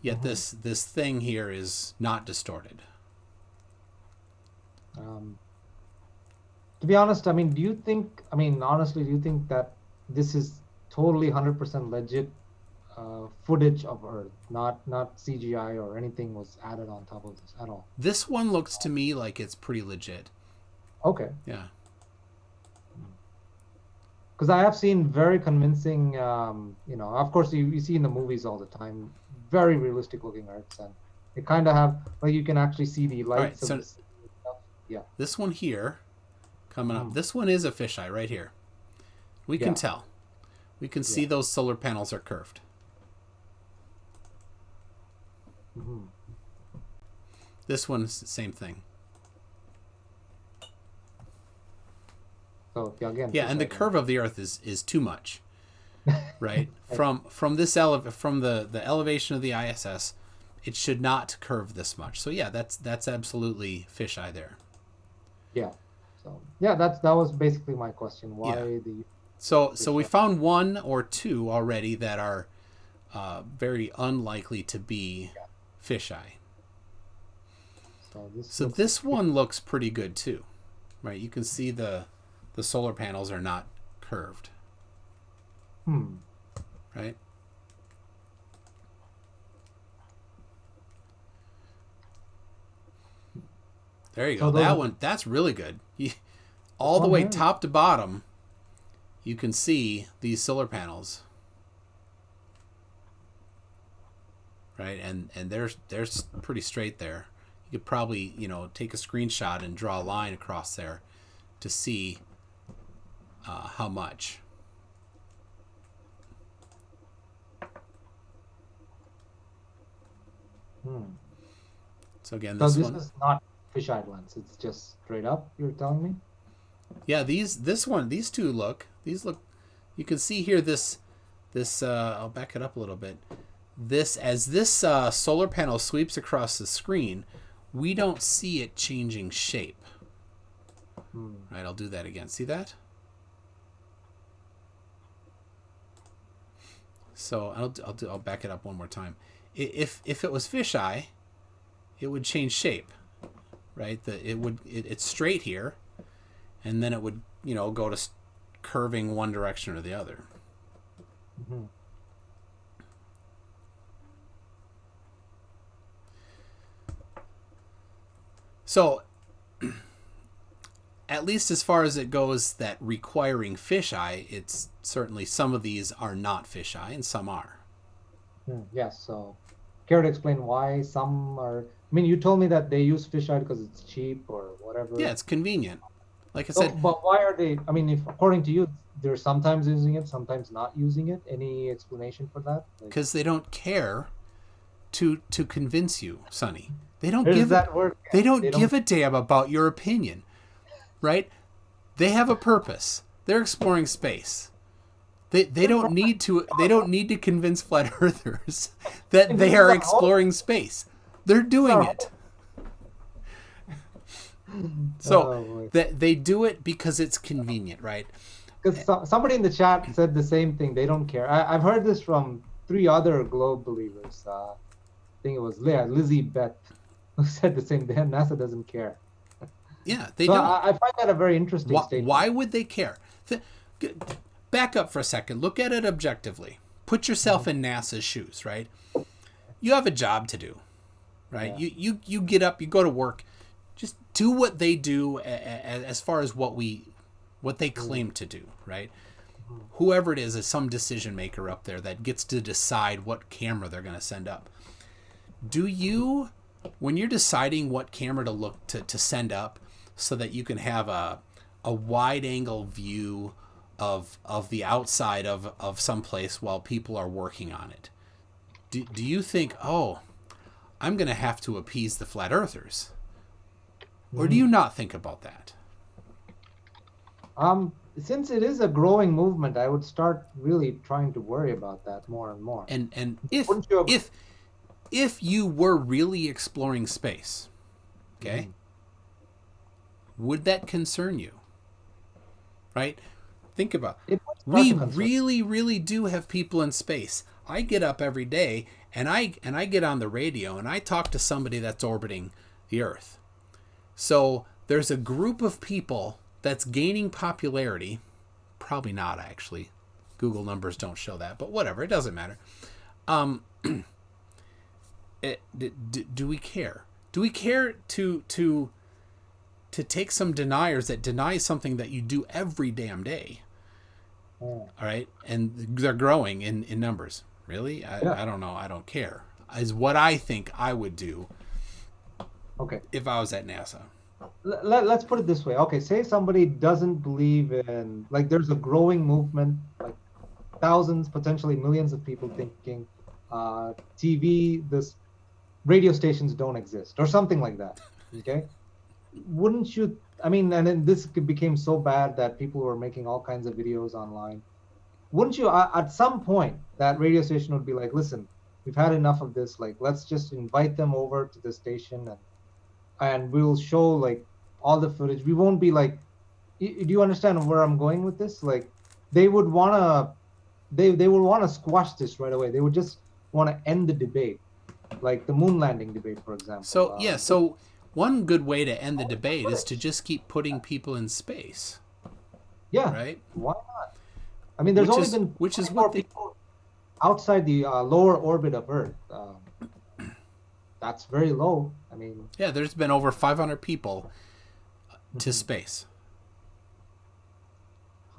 Yet this thing here is not distorted. To be honest, I mean, honestly, do you think that this is totally 100% legit footage of Earth, not CGI or anything was added on top of this at all? This one looks to me like it's pretty legit. Okay. Yeah. Because I have seen very convincing, of course you see in the movies all the time, very realistic looking Earths, and they kind of have, like, you can actually see the lights of the stuff. Yeah. This one here, coming up, this one is a fisheye right here. We can tell. We can see those solar panels are curved. This one's the same thing. So again, and the curve of the Earth is too much, right? from the elevation of the ISS, it should not curve this much. So yeah, that's absolutely fisheye there. Yeah. So yeah, that was basically my question. Why the? So we found one or two already that are very unlikely to be fisheye. So this one looks pretty good too, right? You can see the solar panels are not curved. Right? There you go. That one, that's really good. All the way top to bottom, you can see these solar panels. Right? And they're pretty straight there. You could probably, take a screenshot and draw a line across there to see how much. So again, this is not fisheye lens. It's just straight up. You're telling me? Yeah, these two look. You can see here this. I'll back it up a little bit. This solar panel sweeps across the screen, we don't see it changing shape. Right, I'll do that again. See that? So I'll back it up one more time. If it was fisheye, it would change shape, right? It's straight here, and then it would go to curving one direction or the other. So, at least as far as it goes, that requiring fisheye, it's certainly some of these are not fisheye and some are. Yes. So, care to explain why some are? I mean, you told me that they use fisheye because it's cheap or whatever. Yeah, it's convenient. Like I said. But why are they? I mean, if according to you, they're sometimes using it, sometimes not using it. Any explanation for that? Because they don't care to convince you, Sonny. They don't give a damn about your opinion, right? They have a purpose. They're exploring space. They don't need to convince flat earthers that they are exploring space. They're doing it. So they do it because it's convenient, right? because somebody in the chat said the same thing. They don't care. I've heard this from 3 other globe believers. I think it was Lizzie Beth who said the same thing. NASA doesn't care. Yeah, they So don't. I find that a very interesting statement. Why would they care? Back up for a second. Look at it objectively. Put yourself in NASA's shoes, right? You have a job to do, right? Yeah. You get up, you go to work. Just do what they do as far as what they claim to do, right? Whoever it is some decision maker up there that gets to decide what camera they're going to send up. Do you, when you're deciding what camera to send up so that you can have a wide angle view of the outside of some place while people are working on it, do you think, oh, I'm going to have to appease the flat earthers? Or do you not think about that? Since it is a growing movement, I would start really trying to worry about that more and more. And if you were really exploring space, okay, would that concern you? Right? Think about it. We really, really do have people in space. I get up every day and I get on the radio and I talk to somebody that's orbiting the Earth. So there's a group of people that's gaining popularity. Probably not, actually. Google numbers don't show that, but whatever, it doesn't matter. Do we care? Do we care to take some deniers that deny something that you do every damn day? All right, and they're growing in numbers. Really? I don't know. I don't care. Is what I think I would do. Okay. If I was at NASA. Let's put it this way. Okay, say somebody doesn't believe in, like, there's a growing movement, like thousands, potentially millions of people thinking this radio stations don't exist or something like that. Okay. Wouldn't you, I mean, and then this became so bad that people were making all kinds of videos online. Wouldn't you, at some point, that radio station would be like, listen, we've had enough of this. Like, let's just invite them over to the station and we'll show like all the footage. We won't be like, do you understand where I'm going with this? Like, they would want to squash this right away. They would just want to end the debate, like the moon landing debate, for example. So so one good way to end the debate is to just keep putting people in space. Yeah. Right. Why not? I mean, there's only been what people outside the lower orbit of Earth. That's very low. I mean, yeah, there's been over 500 people to space.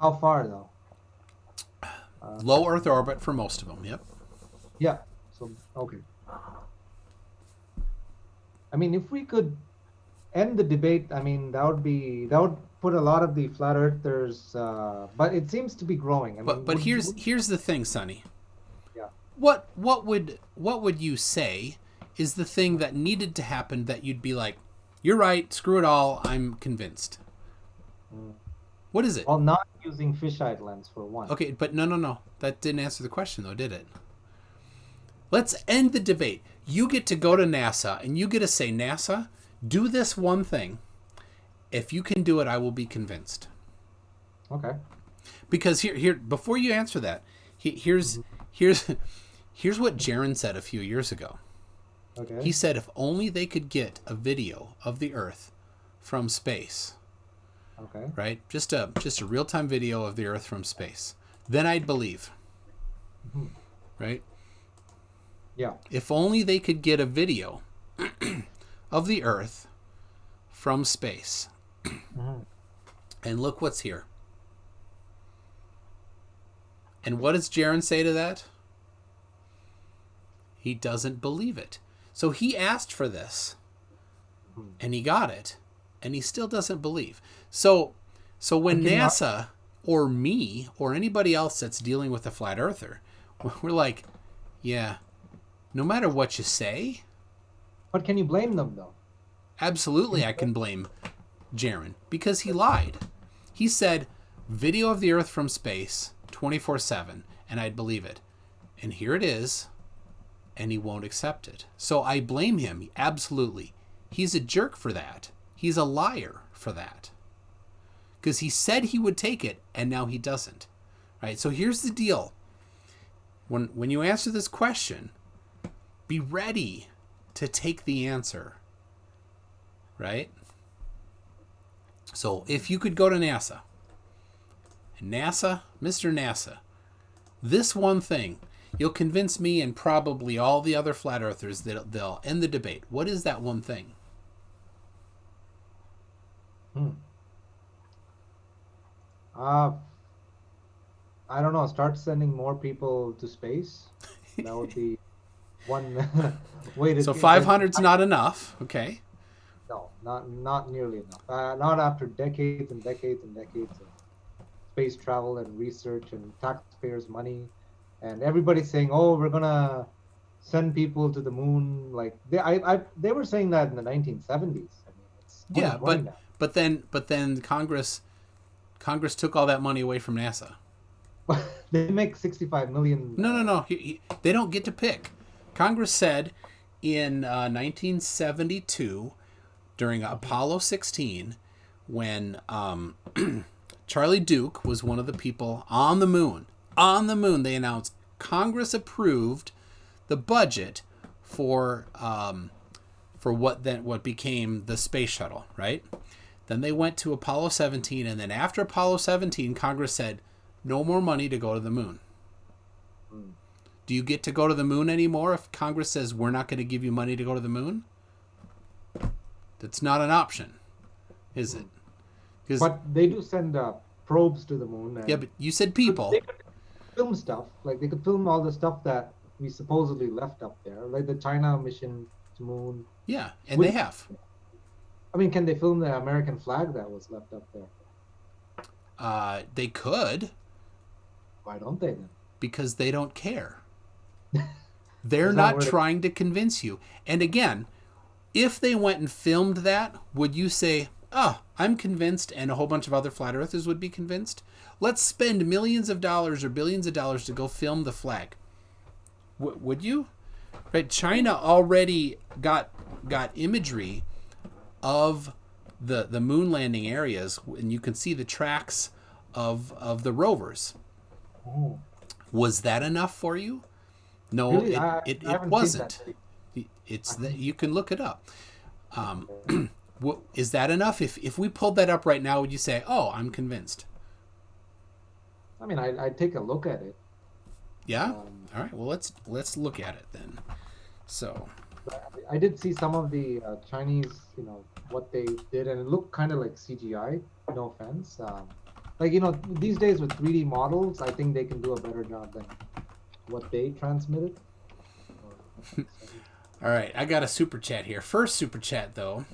How far though? Low Earth orbit for most of them. Yep. Yeah. So okay. I mean, if we could end the debate, I mean, that would put a lot of the flat earthers. But it seems to be growing. I mean, but here's the thing, Sonny. Yeah. What would you say is the thing that needed to happen that you'd be like, you're right, screw it all, I'm convinced? What is it? Well, not using fisheye lens for one. Okay, but no. That didn't answer the question, though, did it? Let's end the debate. You get to go to NASA, and you get to say, NASA, do this one thing. If you can do it, I will be convinced. Okay. Because here, before you answer that, here's what Jaron said a few years ago. Okay. He said if only they could get a video of the Earth from space. Okay. Right? Just a real-time video of the Earth from space. Then I'd believe. Mm-hmm. Right? Yeah. If only they could get a video of the Earth from space. Mm-hmm. And look what's here. And what does Jaron say to that? He doesn't believe it. So he asked for this, and he got it, and he still doesn't believe. So when NASA or me or anybody else that's dealing with a flat earther, we're like, yeah, no matter what you say. But can you blame them, though? Absolutely, I can blame Jaron, because he lied. He said, video of the Earth from space, 24/7, and I'd believe it. And here it is, and he won't accept it. So I blame him, absolutely. He's a jerk for that. He's a liar for that. because he said he would take it, and now he doesn't. Right? So here's the deal. When you answer this question, be ready to take the answer. Right? So if you could go to NASA, Mr. NASA, this one thing, you'll convince me and probably all the other flat earthers that they'll end the debate. What is that one thing? I don't know. Start sending more people to space. That would be one way to. So 500's not enough. Okay. No, not nearly enough. Not after decades and decades and decades of space travel and research and taxpayers' money, and everybody saying, "Oh, we're gonna send people to the moon." Like they were saying that in the 1970s. I mean, it's 2020 now. but then Congress took all that money away from NASA. They make 65 million. No. They don't get to pick. Congress said in 1972, during Apollo 16, when Charlie Duke was one of the people on the moon. On the moon, they announced Congress approved the budget for what became the space shuttle, right? Then they went to Apollo 17, and then after Apollo 17, Congress said, no more money to go to the moon. Do you get to go to the moon anymore if Congress says we're not going to give you money to go to the moon? That's not an option, is it? But they do send probes to the moon. Yeah, but you said people. They could film stuff. Like they could film all the stuff that we supposedly left up there, like the China mission to moon. Yeah, and they have. I mean, can they film the American flag that was left up there? They could. Why don't they then? Because they don't care. They're not trying to convince you. And again, if they went and filmed that, would you say, oh, I'm convinced, and a whole bunch of other flat earthers would be convinced? Let's spend millions of dollars or billions of dollars to go film the flag. Would you? Right? China already got imagery of the moon landing areas, and you can see the tracks of the rovers. Oh. Was that enough for you? No, Really? it wasn't. It's that you can look it up. Is that enough? If we pulled that up right now, would you say, "Oh, I'm convinced"? I mean, I'd take a look at it. Yeah. All right. Well, let's look at it then. So. I did see some of the Chinese, what they did, and it looked kind of like CGI. No offense. These days with 3D models, I think they can do a better job than what they transmitted. All right, I got a super chat here. First super chat, though,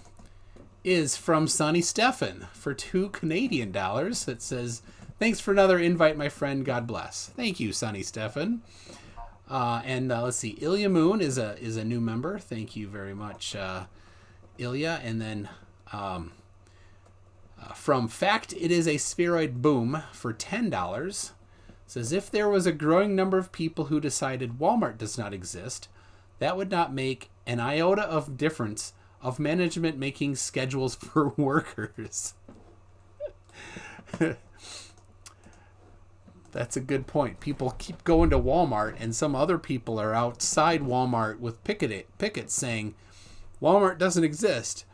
is from Sonny Stefan for $2 Canadian. That says, thanks for another invite, my friend. God bless. Thank you, Sonny Stefan. And let's see, Ilya Moon is a new member. Thank you very much, Ilya. And then from Fact It Is a Spheroid Boom for $10 says, if there was a growing number of people who decided Walmart does not exist, that would not make an iota of difference of management making schedules for workers. That's a good point. People keep going to Walmart, and some other people are outside Walmart with pickets saying Walmart doesn't exist.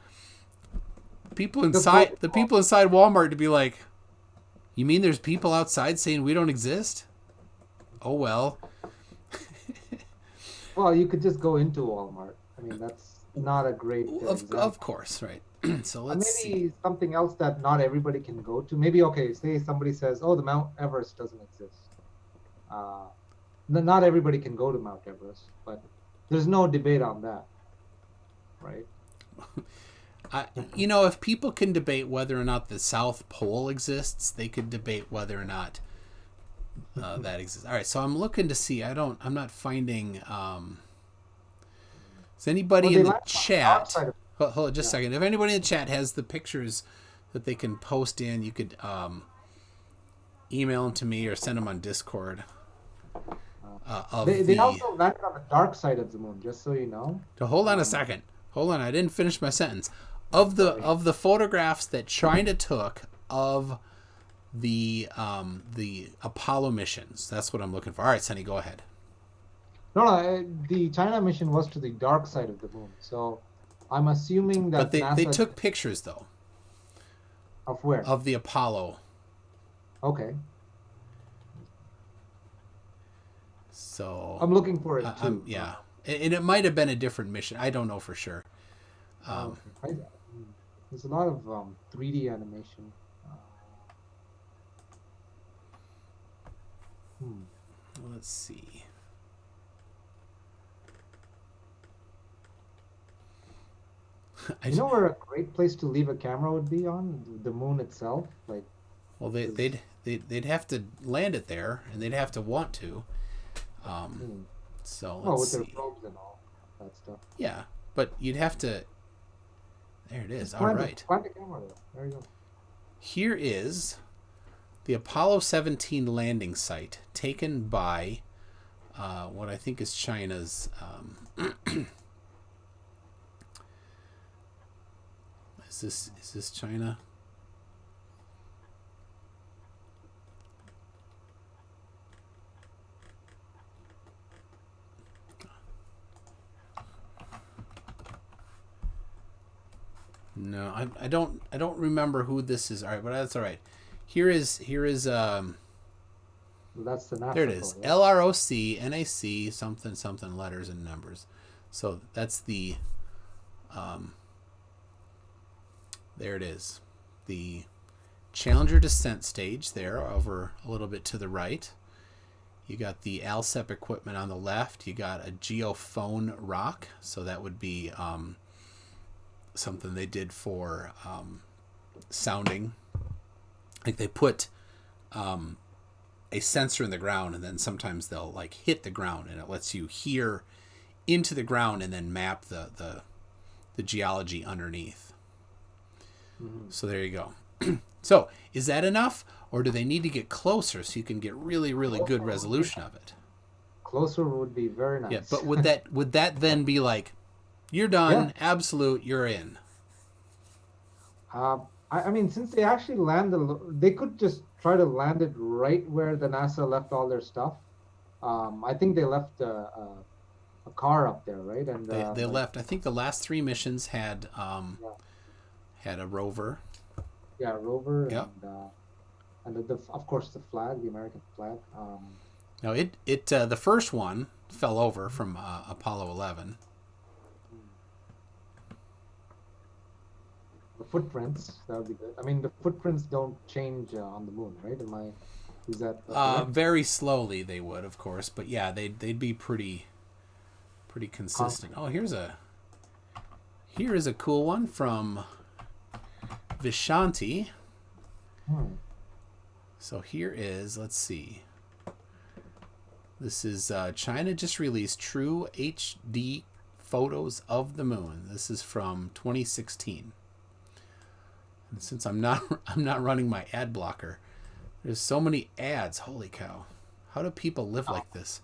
The people inside Walmart to be like, you mean there's people outside saying we don't exist? Oh well. Well, you could just go into Walmart. I mean, that's not a great of course, right. So let's maybe something else that not everybody can go to. Maybe, okay, say somebody says, oh, the Mount Everest doesn't exist. Not everybody can go to Mount Everest, but there's no debate on that, right? If people can debate whether or not the South Pole exists, they could debate whether or not that exists. All right, so I'm looking to see. I'm not finding. Is anybody in the chat? Hold on just a second. If anybody in the chat has the pictures that they can post in, you could email them to me or send them on Discord. They also landed on the dark side of the moon, just so you know. Hold on a second. Hold on, I didn't finish my sentence. Of the photographs that China took of the Apollo missions. That's what I'm looking for. All right, Sonny, go ahead. No, the China mission was to the dark side of the moon. So I'm assuming that But they NASA took pictures though of where? of the Apollo. Okay. So I'm looking for it too. Yeah, and it might have been a different mission. I don't know for sure. There's a lot of 3D animation. Let's see. You know where a great place to leave a camera would be on? The moon itself? Like, well, they'd have to land it there, and they'd have to want to. So let's with see. their probes and all that stuff. Yeah, but you'd have to. There it is. All right. Plant the camera there. There you go. Here is the Apollo 17 landing site taken by what I think is China's. Is this China? No, I don't remember who this is. All right, but that's all right. Here is That's the NASA. There it is. Yeah. LROC NAC something something letters and numbers. So that's the there it is. The Challenger descent stage there over a little bit to the right. You got the ALSEP equipment on the left. You got a geophone rock, so that would be something they did for sounding. Like they put a sensor in the ground, and then sometimes they'll like hit the ground, and it lets you hear into the ground and then map the geology underneath. So there you go. So is that enough, or do they need to get closer so you can get really good resolution of it? Closer would be very nice. Yeah, but would that then be like, you're done, absolute, you're in? I mean, since they actually they could just try to land it right where the NASA left all their stuff. I think they left a car up there, right? And they left. I think the last 3 missions had had a rover. Yeah, rover. Yep. And of course the flag, the American flag. No, the first one fell over from Apollo 11. The footprints, that would be good. I mean, the footprints don't change on the moon, right? Is that very slowly they would, of course, but yeah, they'd be pretty consistent. Oh, here is a cool one from Vishanti. So here is, let's see. This is China just released true HD photos of the moon. This is from 2016. And since I'm not running my ad blocker, there's so many ads. Holy cow! How do people live like this?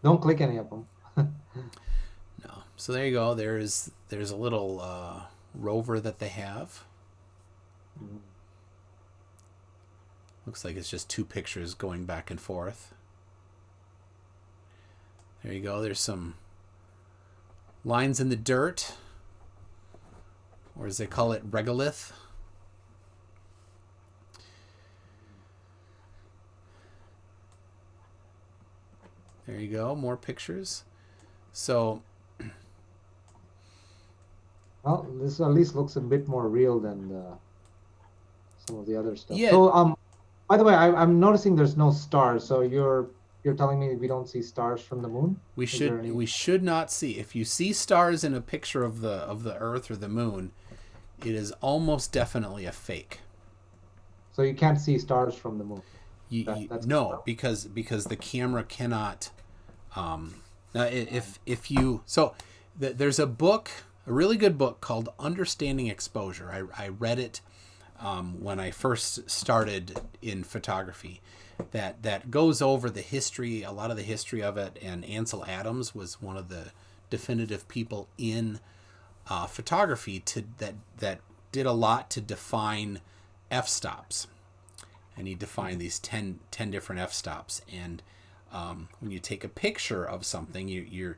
Don't click any of them. No. So there you go. There's a little rover that they have. Looks like it's just 2 pictures going back and forth. There you go. There's some lines in the dirt, or as they call it, regolith. There you go. More pictures. So, well, this at least looks a bit more real than some of the other stuff. Yeah. So, by the way, I'm noticing there's no stars. So you're telling me we don't see stars from the moon? We should not see. If you see stars in a picture of the Earth or the moon, it is almost definitely a fake. So you can't see stars from the moon. No, because the camera cannot. Now, if you there's a book, a really good book called Understanding Exposure. I read it when I first started in photography. That goes over the history, a lot of the history of it, and Ansel Adams was one of the definitive people in photography that did a lot to define f-stops. And he defined these 10 different f-stops. And when you take a picture of something, you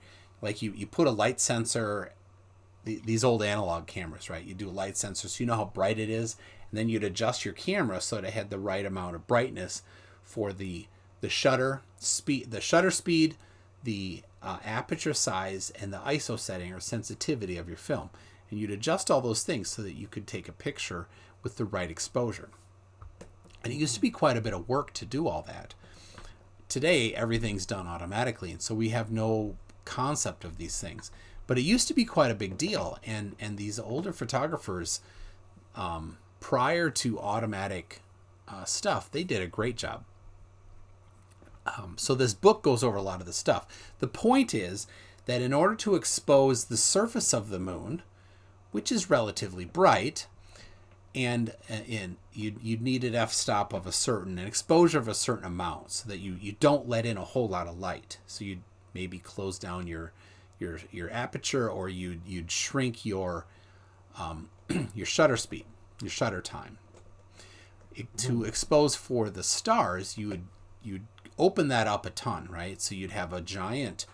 put a light sensor, these old analog cameras, right? You do a light sensor so you know how bright it is, and then you'd adjust your camera so that it had the right amount of brightness for the shutter speed, the aperture size, and the ISO setting or sensitivity of your film. And you'd adjust all those things so that you could take a picture with the right exposure. And it used to be quite a bit of work to do all that. Today, everything's done automatically, and so we have no concept of these things. But it used to be quite a big deal, and these older photographers, prior to automatic stuff, they did a great job. So this book goes over a lot of the stuff. The point is that in order to expose the surface of the moon, which is relatively bright, and you'd need an f-stop of an exposure of a certain amount, so that you don't let in a whole lot of light. So you'd maybe close down your aperture, or you'd shrink your shutter speed, your shutter time. To expose for the stars, you'd open that up a ton, right? So you'd have a giant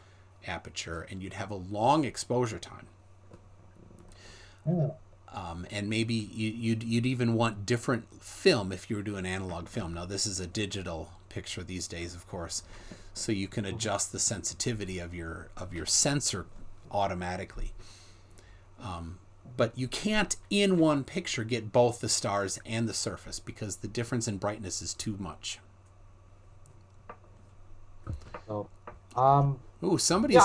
aperture and you'd have a long exposure time. And maybe you'd even want different film if you were doing analog film. Now this is a digital picture these days, of course, so you can adjust the sensitivity of your sensor automatically. But you can't in one picture get both the stars and the surface because the difference in brightness is too much. So, Ooh, somebody's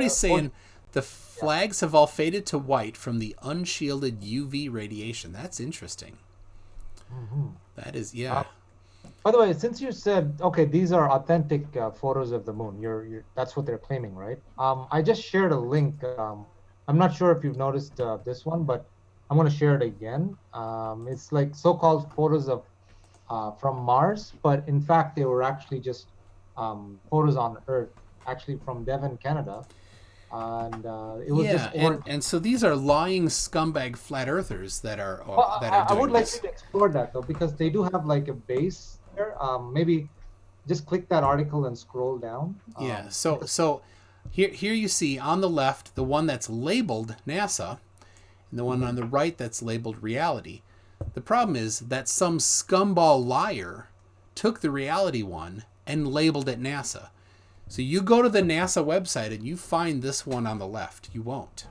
saying the flags have all faded to white from the unshielded UV radiation. That's interesting. That is, yeah. By the way, since you said, okay, these are authentic photos of the moon, that's what they're claiming, right? I just shared a link. I'm not sure if you've noticed this one, but I'm going to share it again. It's like so-called photos of from Mars, but in fact, they were actually just photos on Earth, actually from Devon, Canada. And it was just and so these are lying scumbag flat earthers that are I doing would like this. you to explore that though, because they do have like a base there. Maybe just click that article and scroll down. Yeah. So here you see on the left the one that's labeled NASA, and the one on the right that's labeled reality. The problem is that some scumball liar took the reality one and labeled it NASA. So you go to the NASA website and you find this one on the left. You won't,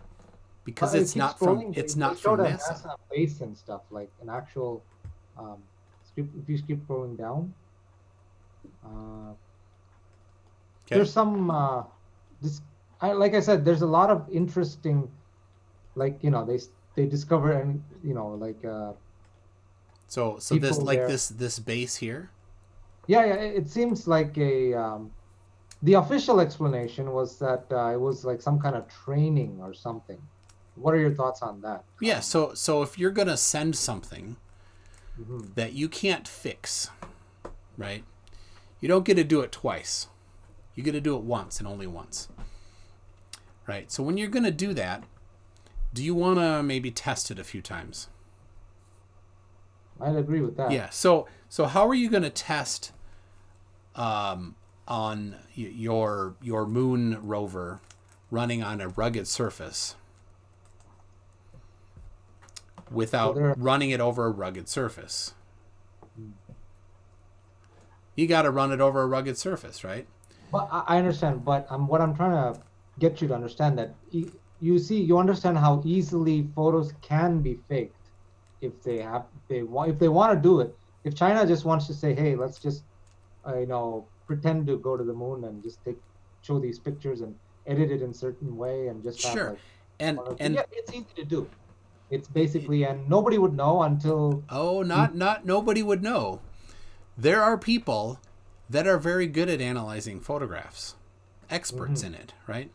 because it's not from NASA. NASA base and stuff, like an actual. If you keep scrolling down, there's some. Like I said, there's a lot of interesting, like they discover and like. So this like this base here. Yeah, it seems like a. The official explanation was that it was like some kind of training or something. What are your thoughts on that? Yeah, so if you're going to send something that you can't fix, right? You don't get to do it twice. You get to do it once and only once. Right? So when you're going to do that, do you want to maybe test it a few times? I'd agree with that. Yeah, so how are you going to test on your moon rover running on a rugged surface without running it over a rugged surface? You got to run it over a rugged surface, right? Well, I understand, but what I'm trying to get you to understand that you understand how easily photos can be faked if they want to do it. If China just wants to say, hey, let's just pretend to go to the moon and just show these pictures and edit it in a certain way and just have like, and it's easy to do. It's basically, and nobody would know until not nobody would know. There are people that are very good at analyzing photographs, experts in it, right?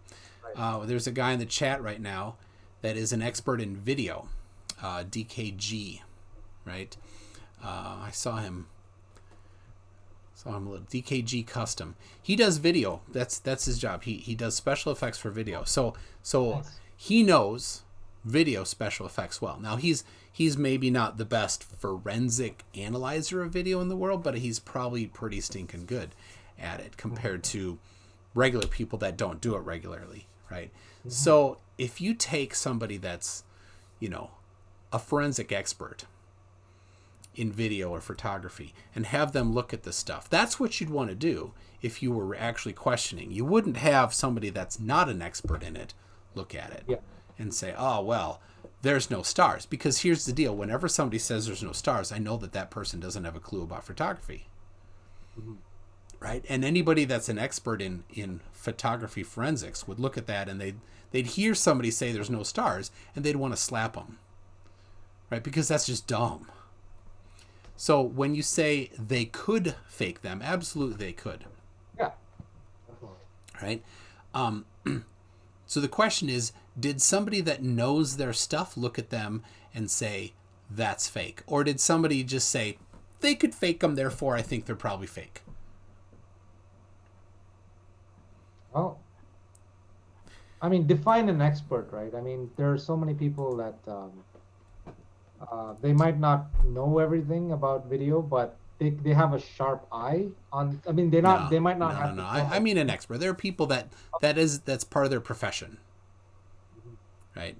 There's a guy in the chat right now that is an expert in video, DKG, right? I saw him. So I'm a little DKG Custom. He does video. That's his job. He does special effects for video. So nice. He knows video special effects well. Now he's maybe not the best forensic analyzer of video in the world, but he's probably pretty stinking good at it compared to regular people that don't do it regularly, right? Mm-hmm. So if you take somebody that's, a forensic expert in video or photography and have them look at this stuff, that's what you'd want to do if you were actually questioning. You wouldn't have somebody that's not an expert in it look at it and say, oh, well, there's no stars. Because here's the deal. Whenever somebody says there's no stars, I know that person doesn't have a clue about photography. Mm-hmm. Right? And anybody that's an expert in photography forensics would look at that and they'd hear somebody say there's no stars and they'd want to slap them. Right? Because that's just dumb. So when you say they could fake them, absolutely they could. Yeah. Right? So the question is, did somebody that knows their stuff look at them and say, that's fake? Or did somebody just say, they could fake them, therefore I think they're probably fake? Oh. I mean, define an expert, right? I mean, there are so many people that they might not know everything about video, but they have a sharp eye on. I mean, they might not have. No. I mean an expert. There are people that's part of their profession, right?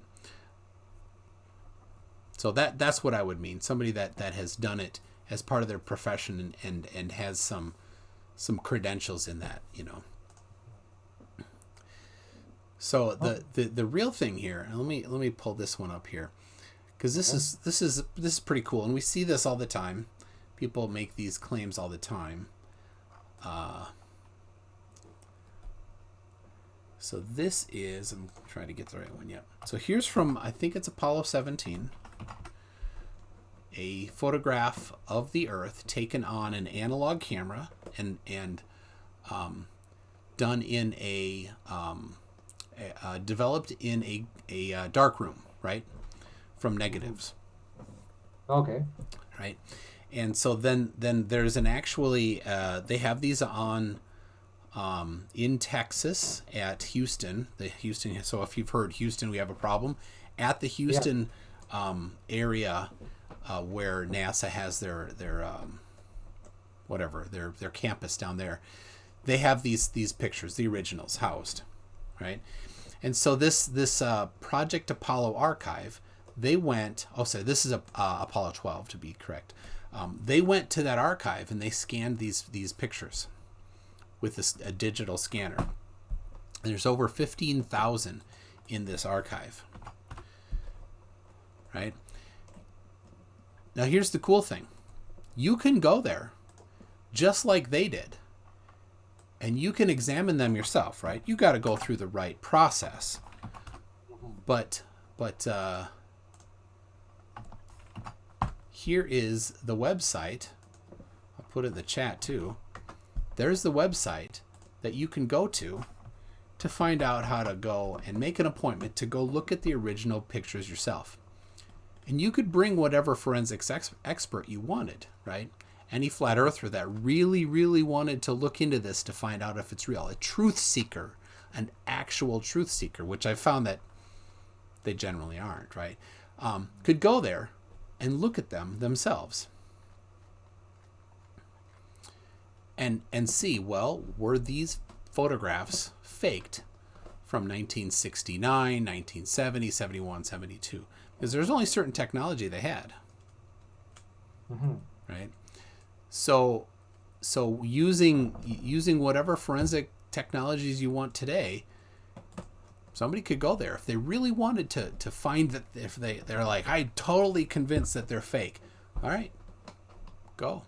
So that's what I would mean. Somebody that has done it as part of their profession and has some credentials in that, So the real thing here, and let me pull this one up here, because this is pretty cool, and we see this all the time. People make these claims all the time. So this is, I'm trying to get the right one. Yep. So here's from, I think it's Apollo 17, a photograph of the Earth taken on an analog camera and done in developed in a dark room, right, from negatives. Okay. Right, and so then there's an actually they have these on in Texas at Houston. So if you've heard Houston, we have a problem at the Houston area where NASA has their campus down there. They have these pictures, the originals, housed, right? And so this Project Apollo archive, they went. Oh, sorry, this is Apollo 12 to be correct. They went to that archive and they scanned these pictures with a digital scanner. And there's over 15,000 in this archive. Right? Now here's the cool thing. You can go there just like they did. And you can examine them yourself, right? You got to go through the right process. But here is the website. I'll put it in the chat too. There's the website that you can go to find out how to go and make an appointment to go look at the original pictures yourself. And you could bring whatever forensics expert you wanted, right? Any flat earther that really, really wanted to look into this to find out if it's real. A truth seeker, an actual truth seeker, which I found that they generally aren't, right? Could go there and look at them themselves. And see, well, were these photographs faked from 1969, 1970, 71, 72? Because there's only certain technology they had. Mm-hmm. Right? So using whatever forensic technologies you want today, somebody could go there if they really wanted to find that. If they're like, I'm totally convinced that they're fake. All right, go.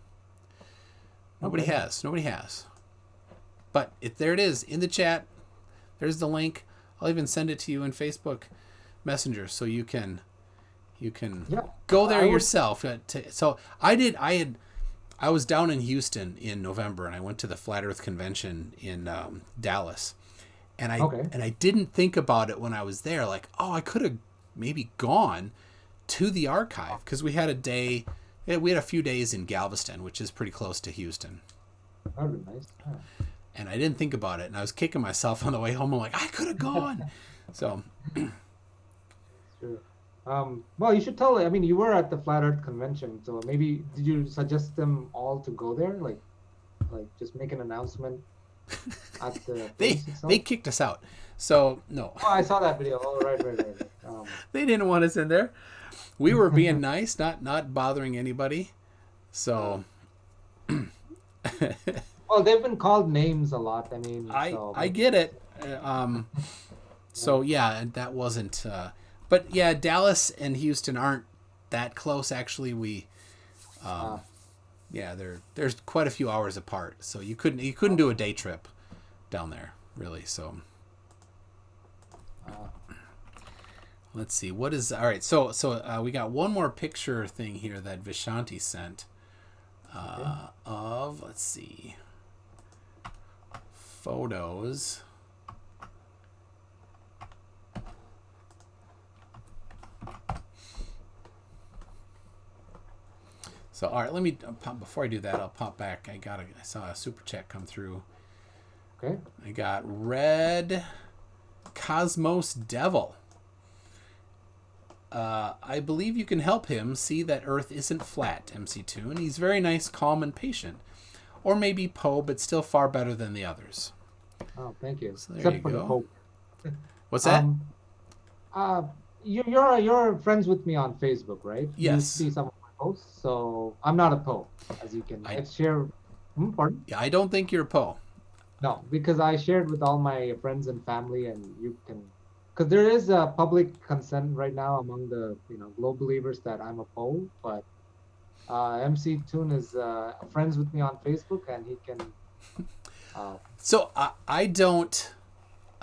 Nobody has. But there it is in the chat. There's the link. I'll even send it to you in Facebook Messenger so you can go there yourself. So I was down in Houston in November, and I went to the Flat Earth Convention in Dallas, and I didn't think about it when I was there. Like, I could have maybe gone to the archive because we had a day. We had a few days in Galveston, which is pretty close to Houston. That would be nice. Yeah. And I didn't think about it, and I was kicking myself on the way home. I'm like, I could have gone. So, Sure. Well, you should tell. I mean, you were at the Flat Earth convention, so maybe did you suggest them all to go there? Like just make an announcement at the They place they itself? kicked us out. So no, Oh, I saw that video. Oh, right, right, right, right. they didn't want us in there. We were being nice, not bothering anybody. uh, So well, they've been called names a lot. I mean, I so I maybe get just it. Um, yeah. so yeah, that wasn't. But yeah, Dallas and Houston aren't that close. Actually, we Uh, yeah, there's quite a few hours apart. So you couldn't do a day trip down there really. So uh, let's see what is all right. So we got one more picture thing here that Vishanti sent okay. of let's see photos. So all right, let me before I do that, I'll pop back. I saw a super chat come through. Okay. I got Red Cosmos Devil. I believe you can help him see that Earth isn't flat, MC2, and he's very nice, calm, and patient. Or maybe Poe, but still far better than the others. Oh, thank you. So there you Except for the go. Pope. What's that? Um, uh, you're friends with me on Facebook, right? You Yes. see some of my posts, so I'm not a Pope, as you can. I I share. Pardon? yeah, I don't think you're Poe. No, because I shared with all my friends and family, and you can, because there is a public consent right now among the globe believers that I'm a Pope, but MC Toon is friends with me on Facebook, and he can. Uh, So I don't.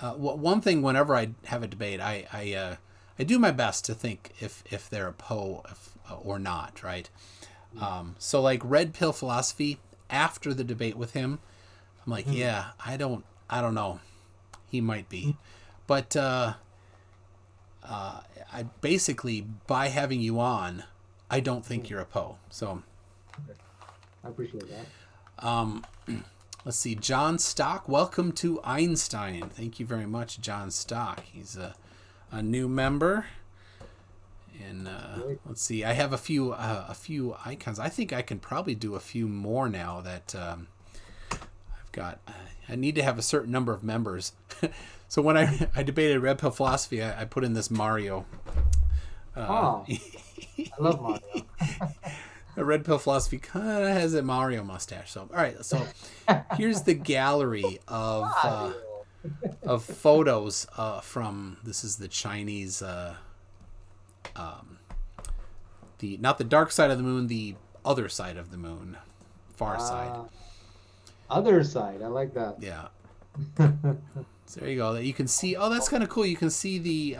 One thing, whenever I have a debate, I do my best to think if they're a Poe or not, right? So like red pill philosophy. After the debate with him, I'm like, mhm, yeah, I don't know, he might be, but I basically by having you on, I don't think mhm. you're a Poe. So Okay. I appreciate that. let's see, John Stock, welcome to Einstein. Thank you very much, John Stock. He's a new member. And Great. let's see, I have a few icons. I think I can probably do a few more now that I've got. I need to have a certain number of members. So when I debated Red Pill Philosophy, I put in this Mario. Oh, I love Mario. A Red Pill Philosophy kind of has a Mario mustache. So all right, so here's the gallery Mario. of photos from this is the Chinese the not the dark side of the moon, the other side of the moon, far side. Uh, Other side. I like that. Yeah. So there you go. You can see. Oh, that's kind of cool. You can see the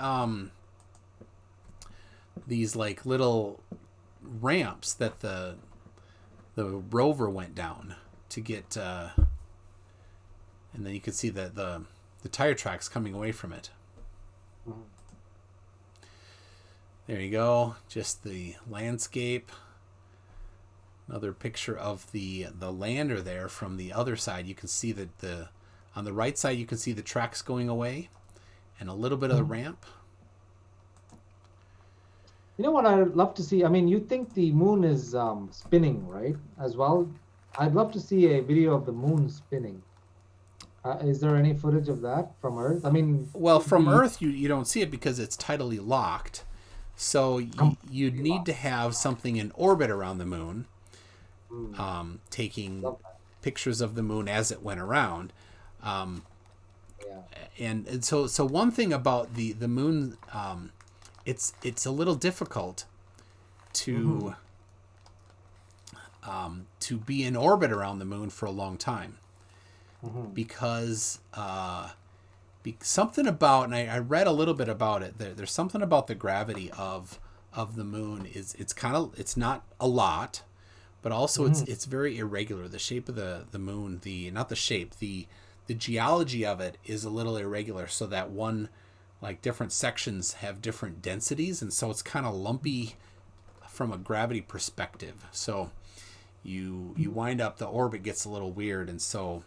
these like little ramps that the rover went down to get, and then you can see the tire tracks coming away from it. Mhm. There you go. Just the landscape. Another picture of the lander there from the other side. You can see that on the right side you can see the tracks going away, and a little bit of the ramp. You know what I'd love to see? I mean, you think the moon is spinning, right? As well. I'd love to see a video of the moon spinning. Is there any footage of that from Earth? I mean, Well, from the Earth you don't see it because it's tidally locked. So you'd completely need to lost. have something in orbit around the moon, Mm, taking love that. pictures of the moon as it went around. Um, Yeah. and so one thing about the moon, it's a little difficult Hmm. to be in orbit around the moon for a long time Hmm. because something about, and I read a little bit about it. There's something about the gravity of the moon is it's not a lot, but also Hmm. it's very irregular. The shape of the moon, the not the shape, the geology of it is a little irregular, so that one like different sections have different densities, and so it's kind of lumpy from a gravity perspective. So you wind up, the orbit gets a little weird, and so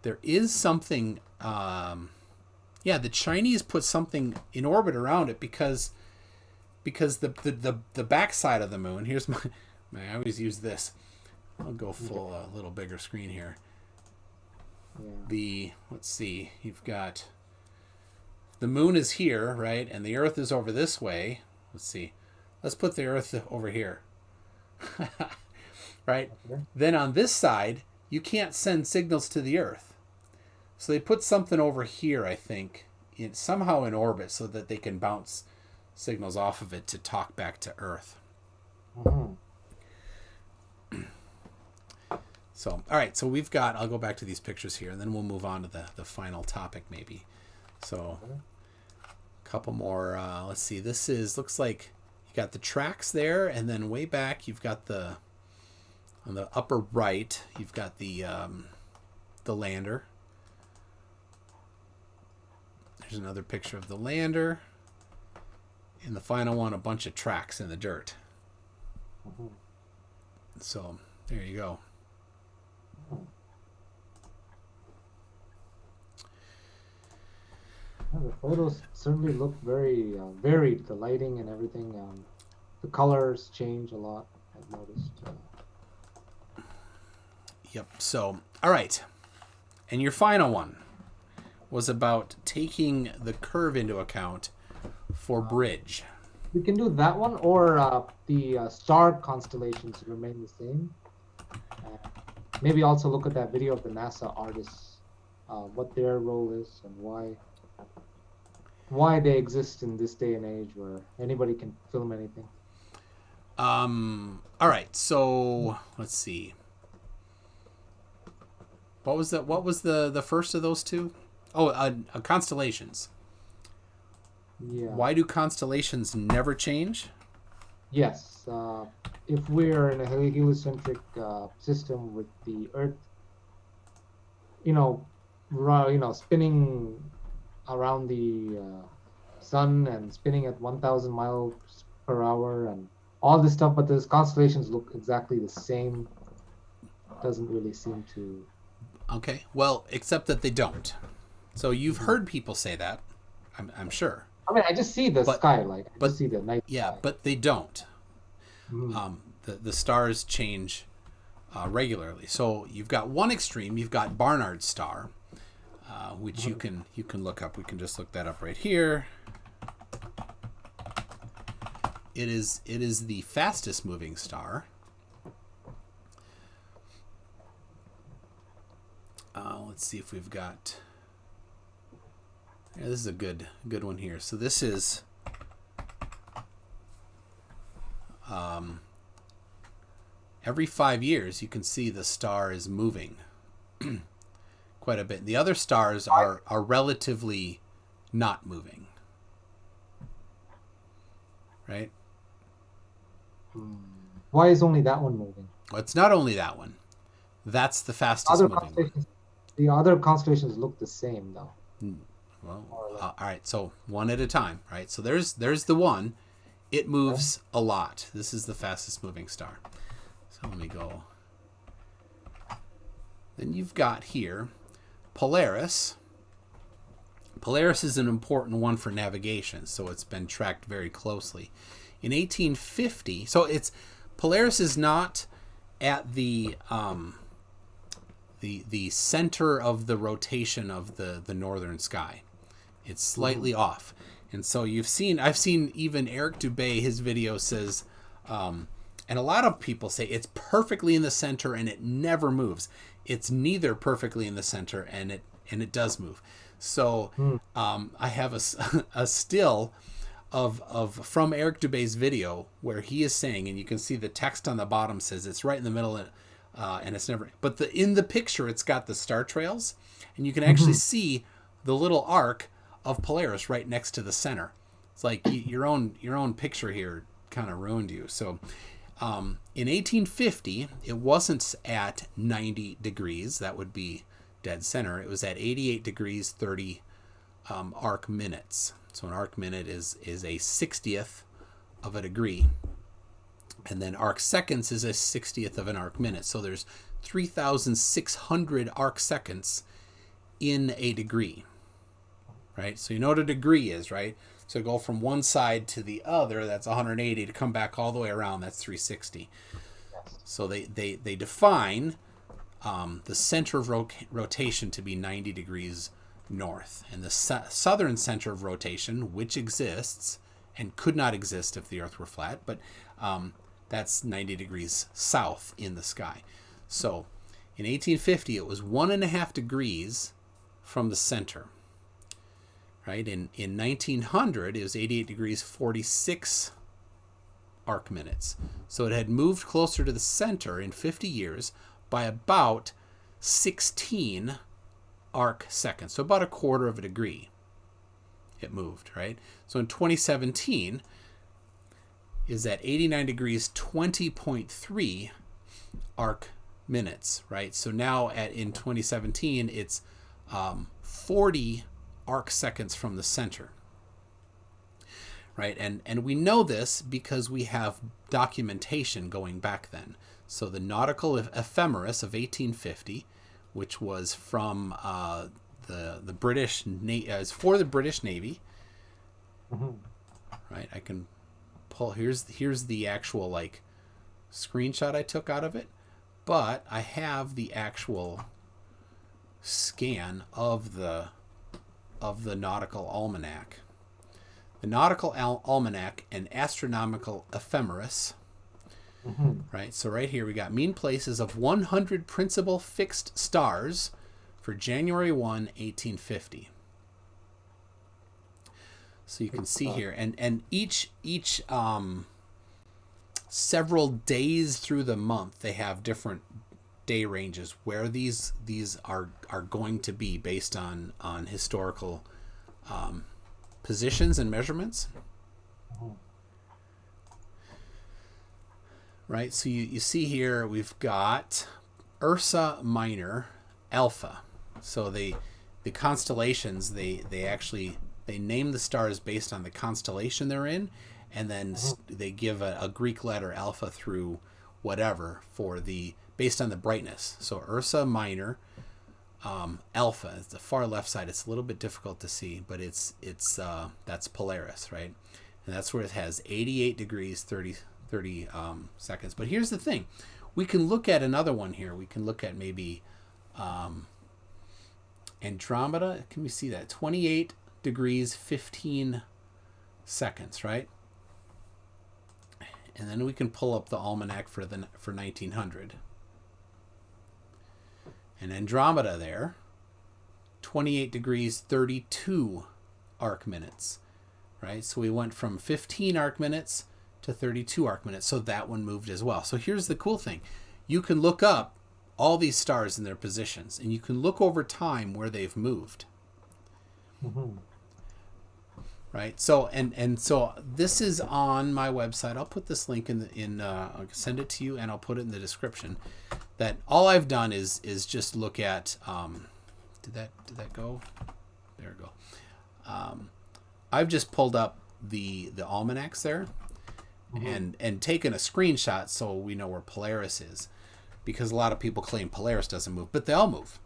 there is something Yeah, the Chinese put something in orbit around it because the backside of the moon. Here's my I always use this. I'll go full a little bigger screen here. Yeah. Let's see. You've got the moon is here, right? And the Earth is over this way. Let's see. Let's put the Earth over here. Right? Okay. Then on this side, you can't send signals to the Earth. So they put something over here, I think, somehow in orbit so that they can bounce signals off of it to talk back to Earth. Mm-hmm. So, all right, so we've got, I'll go back to these pictures here, and then we'll move on to the final topic maybe. So, a couple more, let's see, looks like you got the tracks there, and then way back you've got on the upper right, you've got the lander. There's another picture of the lander. And the final one, a bunch of tracks in the dirt. Mm-hmm. So, there you go. The photos certainly look very varied. The lighting and everything. The colors change a lot, I've noticed. Yep. So, all right. And your final one was about taking the curve into account for bridge. We can do that one, or the star constellations remain the same. Maybe also look at that video of the NASA artists, what their role is and why they exist in this day and age where anybody can film anything. All right, so let's see. What was the first of those two? Oh, constellations. Yeah. Why do constellations never change? Yes. If we're in a heliocentric system with the Earth, spinning around the sun and spinning at 1,000 miles per hour and all this stuff, but those constellations look exactly the same. Doesn't really seem to. Okay. Well, except that they don't. So you've heard people say that, I'm sure. I mean, I just see the sky, I just see the night sky. But they don't. The stars change regularly. So you've got one extreme. You've got Barnard's star, which you can look up. We can just look that up right here. It is the fastest moving star. Let's see if we've got. Yeah, this is a good one here. So this is every 5 years you can see the star is moving quite a bit. The other stars are relatively not moving. Right? Why is only that one moving? Well, it's not only that one. That's the fastest moving one. The other constellations look the same though. Well, all right. So one at a time, right? So there's the one. It moves a lot. This is the fastest moving star. So let me go. Then you've got here Polaris. Polaris is an important one for navigation, so it's been tracked very closely. In 1850, so Polaris is not at the center of the rotation of the northern sky. It's slightly off. And so I've seen even Eric Dubé, his video says, and a lot of people say it's perfectly in the center and it never moves. It's neither perfectly in the center and it does move. So I have a still of from Eric Dubé's video where he is saying, and you can see the text on the bottom says it's right in the middle, and it's never. But in the picture, it's got the star trails, and you can actually see the little arc of Polaris right next to the center. It's like your own picture here kind of ruined you. So in 1850, it wasn't at 90 degrees. That would be dead center. It was at 88 degrees 30 arc minutes. So an arc minute is a 60th of a degree. And then arc seconds is a 60th of an arc minute. So there's 3,600 arc seconds in a degree. right? So you know what a degree is, right? So go from one side to the other, that's 180. To come back all the way around, that's 360. Yes. So they define the center of rotation to be 90 degrees north. And the southern center of rotation, which exists and could not exist if the Earth were flat, but that's 90 degrees south in the sky. So in 1850, it was 1.5 degrees from the center. Right? In 1900, it was 88 degrees 46 arc minutes. So it had moved closer to the center in 50 years by about 16 arc seconds. So about a quarter of a degree it moved, right? So in 2017 is at 89 degrees 20.3 arc minutes, right? So now in 2017 it's 40 arc seconds from the center, right? And we know this because we have documentation going back then. So the nautical ephemeris of 1850, which was from the British is for the British Navy, right? I can pull here's the actual like screenshot I took out of it, but I have the actual scan of the nautical almanac. The nautical almanac and astronomical ephemeris. Right, so right here we got mean places of 100 principal fixed stars for January 1, 1850. So you can see here, and each several days through the month they have different day ranges where these are going to be based on historical positions and measurements. Right, so you see here we've got Ursa Minor Alpha. So the constellations they name the stars based on the constellation they're in, and then they give a Greek letter alpha through whatever for based on the brightness. So Ursa Minor Alpha is the far left side. It's a little bit difficult to see, but it's that's Polaris, right? And that's where it has 88 degrees 30 seconds. But here's the thing. We can look at another one here. We can look at maybe Andromeda. Can we see that? 28 degrees 15 seconds, right? And then we can pull up the almanac for 1900. And Andromeda there, 28 degrees 32 arc minutes, right? So we went from 15 arc minutes to 32 arc minutes. So that one moved as well. So here's the cool thing. You can look up all these stars in their positions, and you can look over time where they've moved. Right. So and so this is on my website. I'll put this link I'll send it to you, and I'll put it in the description. That all I've done is just look at did that go? There we go. I've just pulled up the almanacs there. And taken a screenshot so we know where Polaris is, because a lot of people claim Polaris doesn't move, but they all move.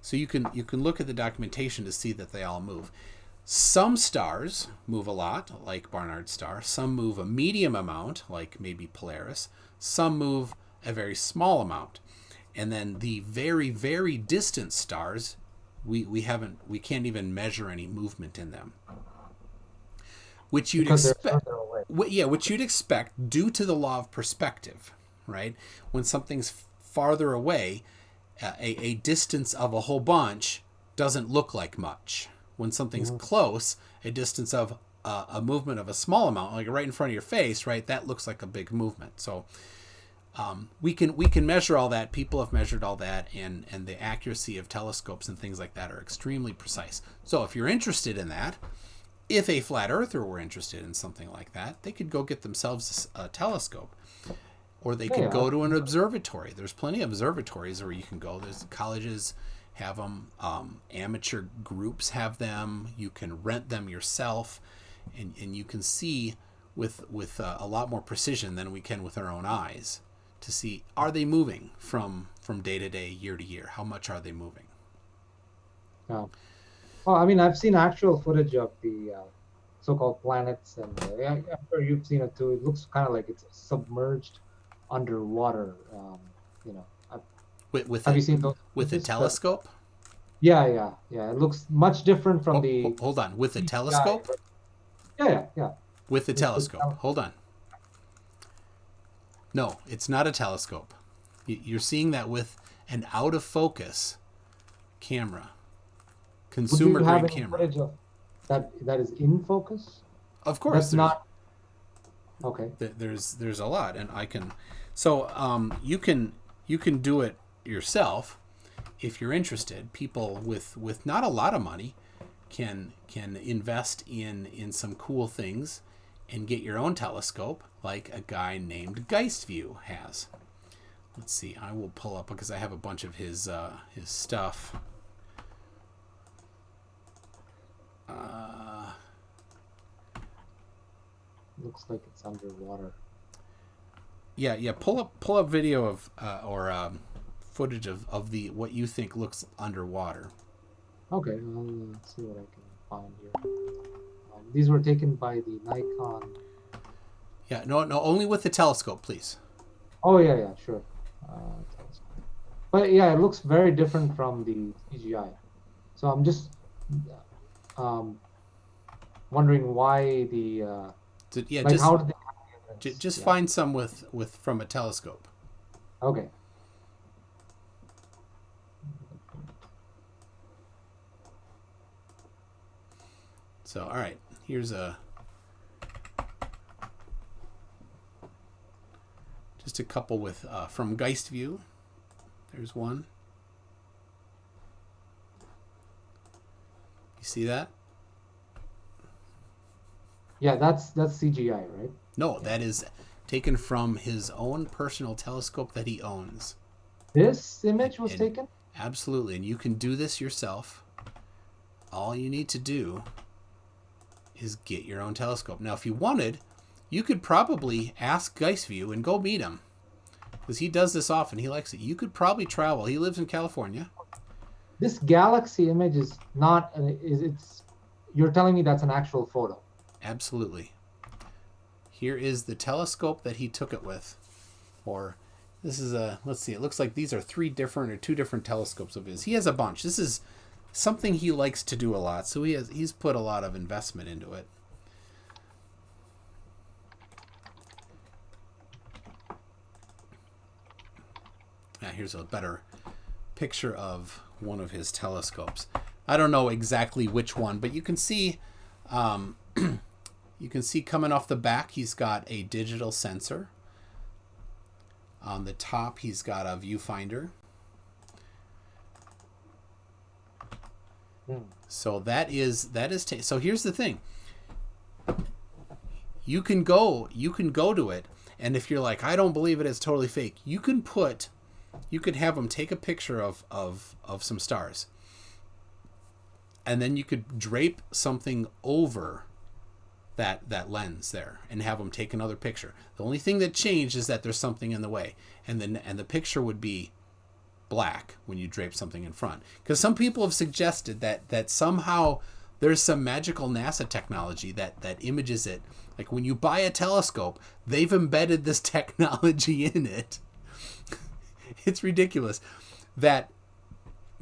So you can look at the documentation to see that they all move. Some stars move a lot, like Barnard's star. Some move a medium amount, like maybe Polaris. Some move a very small amount. And then the very, very distant stars, we can't even measure any movement in them. Which you'd expect, which you'd expect due to the law of perspective, right? When something's farther away, a distance of a whole bunch doesn't look like much. When something's close, a distance of a movement of a small amount, like right in front of your face, right? That looks like a big movement. So we can measure all that. People have measured all that, and the accuracy of telescopes and things like that are extremely precise. So if you're interested in that, if a flat earther were interested in something like that, they could go get themselves a telescope, or they could go to an observatory. There's plenty of observatories where you can go. There's colleges have them, amateur groups have them. You can rent them yourself, and you can see with a lot more precision than we can with our own eyes to see, are they moving from day to day, year to year? How much are they moving? Oh. Oh, I mean, I've seen actual footage of the so-called planets, and I'm sure you've seen it too. It looks kind of like it's submerged underwater. You know, With have a you seen those with a images? telescope. Yeah, yeah, yeah. It looks much different from the Hold on, with a CGI. telescope. But yeah, yeah, yeah. With a With telescope. Hold on. No, it's not a telescope. You're seeing that with an out of focus camera, would you consumer have grade any camera. footage of that is in focus? Of course, That's not okay. there's a lot, and I can. So you can do it yourself if you're interested. People with not a lot of money can invest in some cool things and get your own telescope, like a guy named Geistview has. Let's see. I will pull up because I have a bunch of his stuff. Looks like it's underwater. Yeah. Pull up video of or footage of the what you think looks underwater. Okay, let's see what I can find here. These were taken by the Nikon. Yeah, no, only with the telescope, please. Oh yeah, yeah, sure. Telescope. But yeah, it looks very different from the CGI. So I'm just um, wondering why the Yeah, like how did they have the just Yeah. find some with from a telescope. Okay. So, all right, here's just a couple with from Geistview. There's one. You see that? Yeah, that's CGI, right? No, Yeah. that is taken from his own personal telescope that he owns. This image was And taken? absolutely, and you can do this yourself. All you need to do is get your own telescope. Now, if you wanted, you could probably ask Geistview and go meet him because he does this often. He likes it. You could probably travel. He lives in California. This galaxy image is not is it's you're telling me that's an actual photo. Absolutely. Here is the telescope that he took it with. Or this is a, let's see, it looks like these are two different telescopes of his. He has a bunch. This is something he likes to do a lot, so he's put a lot of investment into it. Here's a better picture of one of his telescopes. I don't know exactly which one, but you can see you can see coming off the back he's got a digital sensor. On the top he's got a viewfinder. So so here's the thing. You can go to it, and if you're like, I don't believe it, it's totally fake, you could have them take a picture of some stars, and then you could drape something over that lens there and have them take another picture. The only thing that changed is that there's something in the way, and the picture would be black when you drape something in front. Because some people have suggested that somehow there's some magical NASA technology that images it. Like when you buy a telescope, they've embedded this technology in it. It's ridiculous that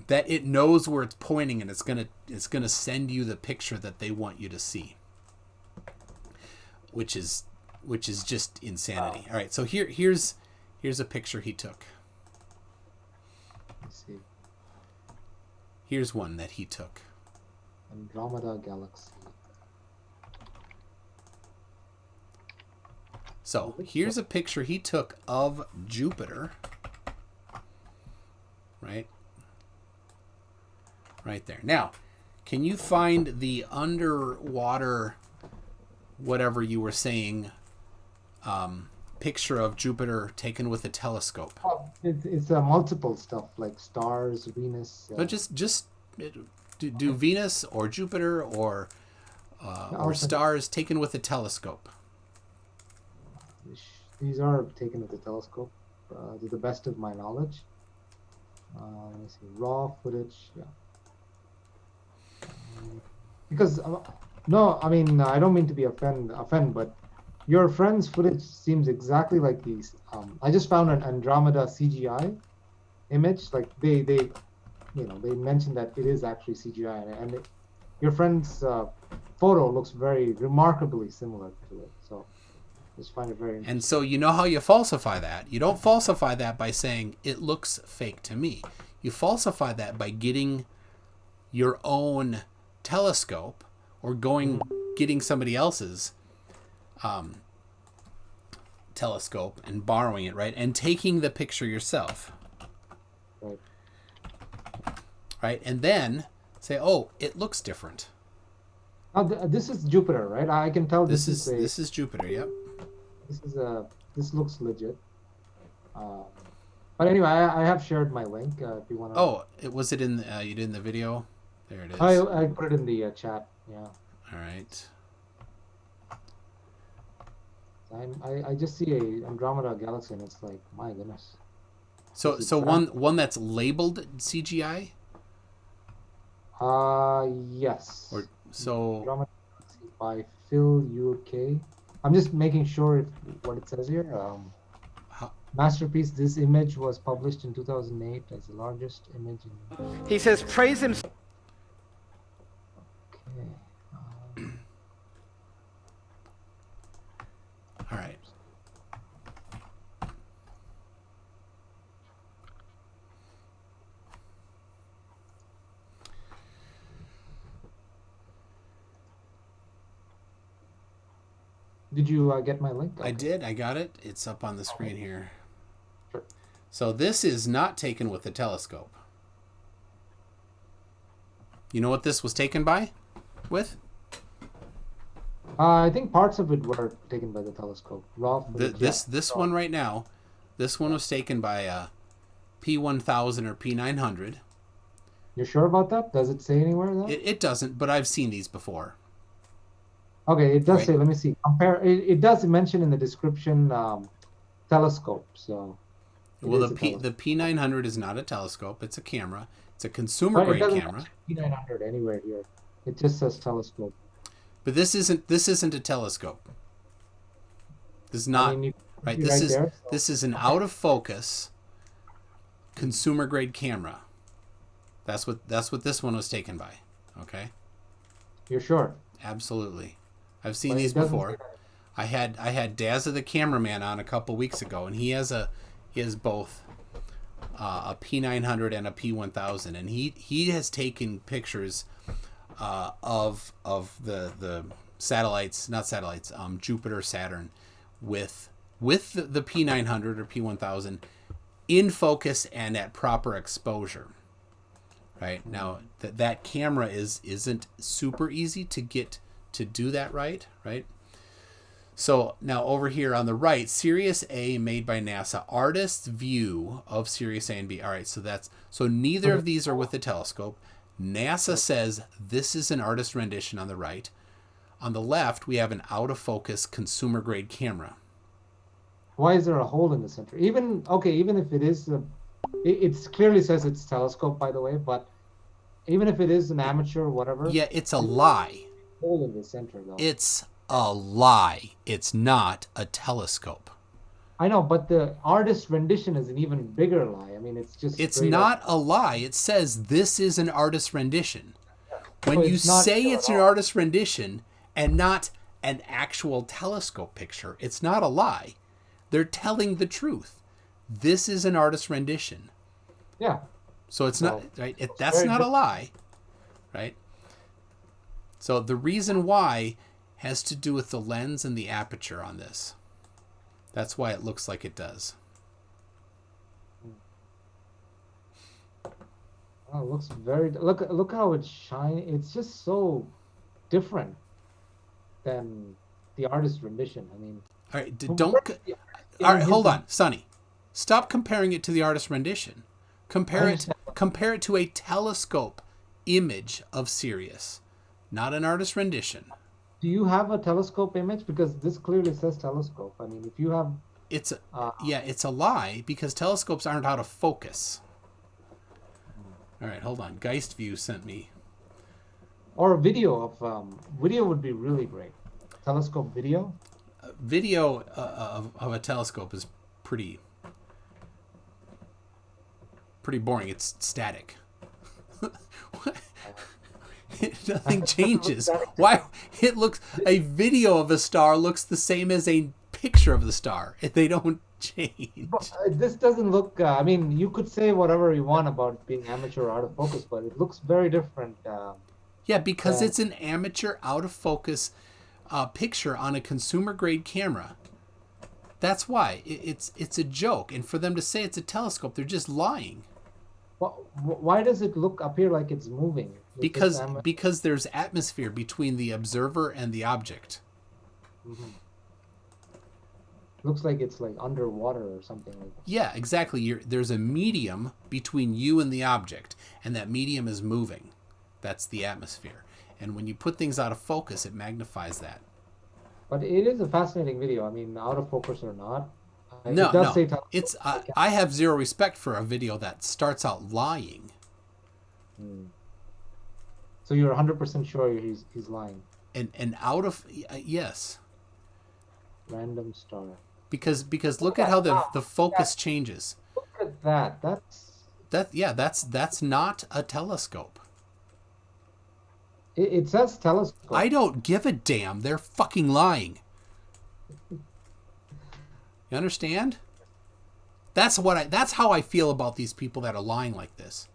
it knows where it's pointing, and it's gonna send you the picture that they want you to see, which is just insanity. All right, so here's a picture he took. Let's see. Here's one that he took. Andromeda Galaxy. So here's a picture he took of Jupiter. Right there. Now, can you find the underwater, whatever you were saying, picture of Jupiter taken with a telescope? Oh, it's multiple stuff like stars, Venus. But just do Venus or Jupiter or stars taken with a telescope. These are taken with a telescope, to the best of my knowledge. Let me see, raw footage. Yeah. Because no, I mean I don't mean to be offend, but your friend's footage seems exactly like these. I just found an Andromeda CGI image. Like they they mentioned that it is actually CGI, and your friend's photo looks very remarkably similar to it. So I just find it very interesting. And so you know how you falsify that? You don't falsify that by saying it looks fake to me. You falsify that by getting your own telescope or getting somebody else's telescope and borrowing it, right? And taking the picture yourself. Right. Right? And then say, oh, it looks different. Now this is Jupiter, right? I can tell this is Jupiter. Yep. This looks legit. But anyway, I have shared my link if you want to. Oh, was it in you did in the video? There it is. I put it in the chat. Yeah. All right. I just see a Andromeda galaxy and it's like, my goodness. So one that's labeled CGI. Yes. Or so. Andromeda galaxy by Phil UK. I'm just making sure what it says here. Masterpiece. This image was published in 2008 as the largest image in. He says, praise him. Okay. All right. Did you get my link? Okay. I did. I got it. It's up on the screen here. Sure. So this is not taken with a telescope. You know what this was taken by? With? I think parts of it were taken by the telescope. Raw footage, this one right now, this one was taken by a P1000 or P900. You're sure about that? Does it say anywhere that? It doesn't, but I've seen these before. Okay, it does Right. say. Let me see. Compare. It does mention in the description telescope. So. Well, the P900 is not a telescope; it's a camera. It's a consumer grade camera. P900 anywhere here. It just says telescope. But this isn't a telescope. This is not right. This is an out of focus consumer grade camera. That's what this one was taken by. Okay. You're sure? Absolutely. I've seen these before. I had Dazza the cameraman on a couple weeks ago, and he has both a P900 and a P1000, and he has taken pictures of the satellites, not satellites, Jupiter, Saturn, with the P900 or P1000 in focus and at proper exposure. Right now, that camera isn't super easy to get to do that right. So now over here on the right, Sirius A made by NASA, artist's view of Sirius A and B. All right, so neither of these are with the telescope. NASA says this is an artist rendition on the right. On the left, we have an out of focus consumer grade camera. Why is there a hole in the center? Even if it is, it clearly says it's telescope, by the way. But even if it is an amateur or whatever, yeah, it's a lie. Hole in the center, though. It's a lie. It's not a telescope. I know, but the artist rendition is an even bigger lie. I mean, it's not a lie. It says this is an artist rendition. When you say it's an artist rendition and not an actual telescope picture, it's not a lie. They're telling the truth. This is an artist rendition. Yeah. So it's not right. That's not a lie, right? So the reason why has to do with the lens and the aperture on this. That's why it looks like it does. Oh, it looks very. Look how it's shiny. It's just so different than the artist rendition. I mean. All right. All right. Hold on, Sonny. Stop comparing it to the artist rendition. Compare it to a telescope image of Sirius, not an artist rendition. Do you have a telescope image? Because this clearly says telescope. I mean, if you have... It's a lie because telescopes aren't out of focus. All right, hold on. Geistview sent me. or video video would be really great. Telescope video. Video of a telescope is pretty boring. It's static. Nothing changes. Why? A video of a star looks the same as a picture of the star. They don't change. This doesn't look. I mean, you could say whatever you want about it being amateur or out of focus, but it looks very different. Yeah, because it's an amateur out of focus picture on a consumer grade camera. That's why it's a joke, and for them to say it's a telescope, they're just lying. Well, why does it appear like it's moving? Because there's atmosphere between the observer and the object. Mm-hmm. Looks like it's like underwater or something like that. Yeah, exactly. There's a medium between you and the object, and that medium is moving. That's the atmosphere. And when you put things out of focus, it magnifies that. But it is a fascinating video. I mean, out of focus or not. No. It's I have zero respect for a video that starts out lying. So you're 100% sure he's lying. And out of yes. Random star. Because look at how the focus changes. Look at that. That's not a telescope. It says telescope. I don't give a damn. They're fucking lying. You understand? That's how I feel about these people that are lying like this.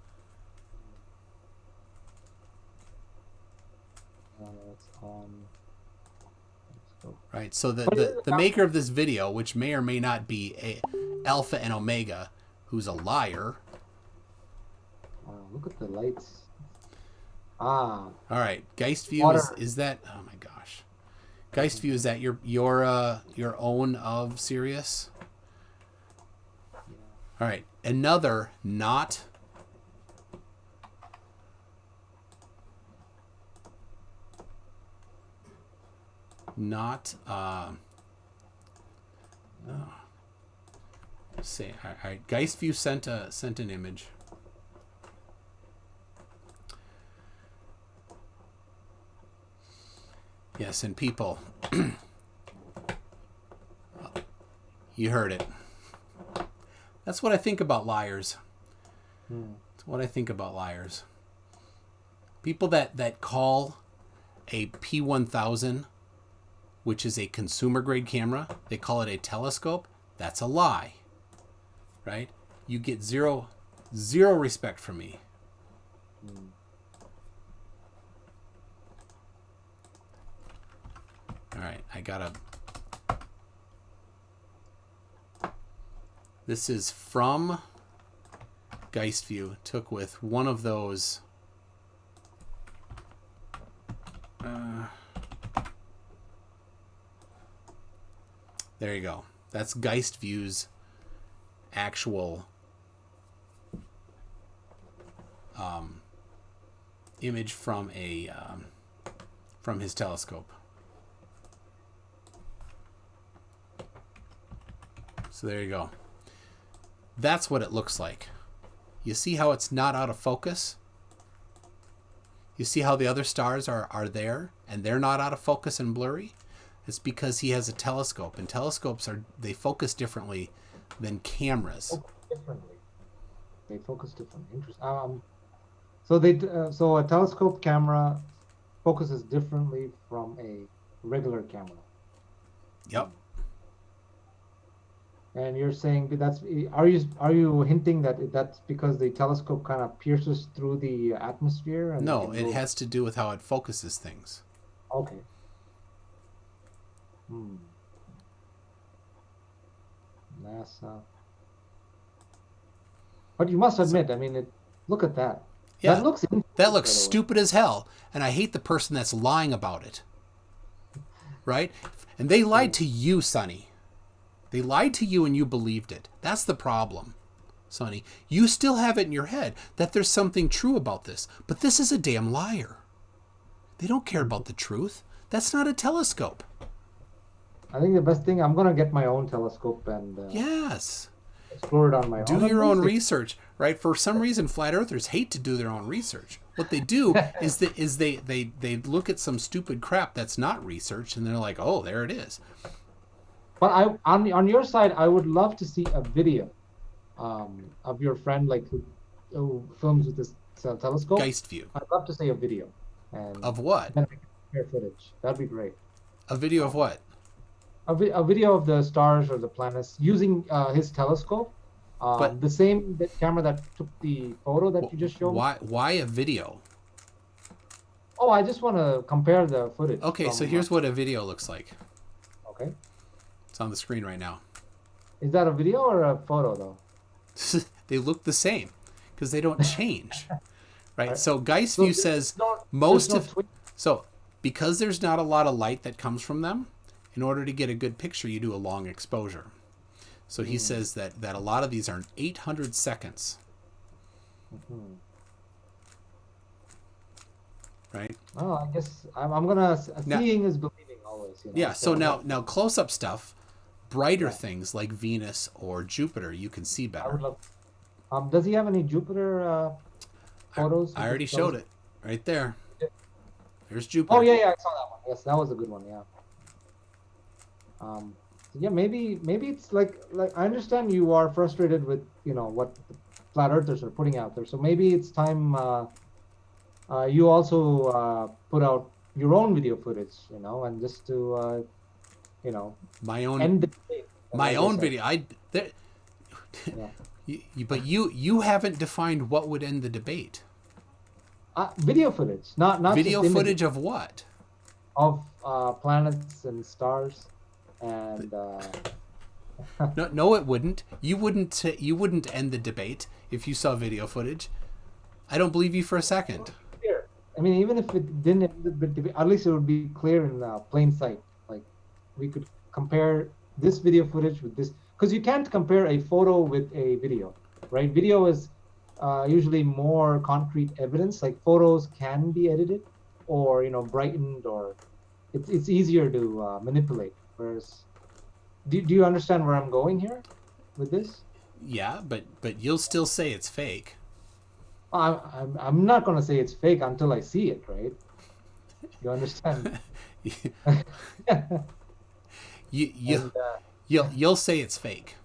Right. So the maker of this video, which may or may not be a Alpha and Omega, who's a liar. Wow, look at the lights. All right. Geist View is that? Oh my gosh. Geist View, is that your own of Sirius? Yeah. All right. Another not say all right. Geist View sent an image. Yes, and people, you heard it. That's what I think about liars. That's what I think about liars. People that call a P1000, which is a consumer grade camera, they call it a telescope. That's a lie, right? You get zero respect from me. All right, this is from Geist View. Took with one of those. There you go. That's Geist View's actual image from his telescope. So there you go. That's what it looks like. You see how it's not out of focus? You see how the other stars are there and they're not out of focus and blurry? It's because he has a telescope, and telescopes they focus differently than cameras. They focus differently. Interesting. So a telescope camera focuses differently from a regular camera. Yep. And you're saying are you hinting that that's because the telescope kind of pierces through the atmosphere? And no, it has to do with how it focuses things. Okay. NASA. But you must admit, I mean, look at that. Yeah, that looks stupid as hell, and I hate the person that's lying about it. Right? And they lied to you, Sonny. They lied to you and you believed it. That's the problem, Sonny. You still have it in your head that there's something true about this, but this is a damn liar. They don't care about the truth. That's not a telescope. I think the best thing, I'm going to get my own telescope and... Yes. explore it on my own. Do your own research, right? For some reason, flat earthers hate to do their own research. What they do is they look at some stupid crap that's not research, and they're like, oh, there it is. But on your side, I would love to see a video of your friend like who films with this telescope. Geist view. I'd love to see a video. And of what? then I can compare footage. That'd be great. A video of what? A video of the stars or the planets using his telescope. But the same camera that took the photo that you just showed. Why a video? Oh, I just want to compare the footage. Okay, so here's what a video looks like. Okay. It's on the screen right now. Is that a video or a photo, though? They look the same because they don't change. Right? So Geist View says so because there's not a lot of light that comes from them, in order to get a good picture, you do a long exposure. So he says that a lot of these are 800 seconds. Right? Oh, I guess I'm gonna seeing is believing always. You know? Yeah. So now close-up stuff, brighter things like Venus or Jupiter, you can see better. I would love. Does he have any Jupiter photos? I already showed it right there. There's Jupiter. Oh yeah, I saw that one. Yes, that was a good one. Yeah. Yeah, maybe it's like I understand you are frustrated with what the flat earthers are putting out there. So maybe it's time you also put out your own video footage, and just to my own end the debate. My own video. But you haven't defined what would end the debate. Video footage, not video just footage of what? Of planets and stars, and no, it wouldn't. You wouldn't end the debate if you saw video footage. I don't believe you for a second. I mean, even if it didn't end the debate, at least it would be clear in plain sight. Like we could compare this video footage with this, because you can't compare a photo with a video, right? Video is usually more concrete evidence. Like photos can be edited or brightened, or it's easier to manipulate. Whereas, do you understand where I'm going here with this? Yeah, but you'll still say it's fake. I'm not going to say it's fake until I see it, right? You understand? You'll say it's fake.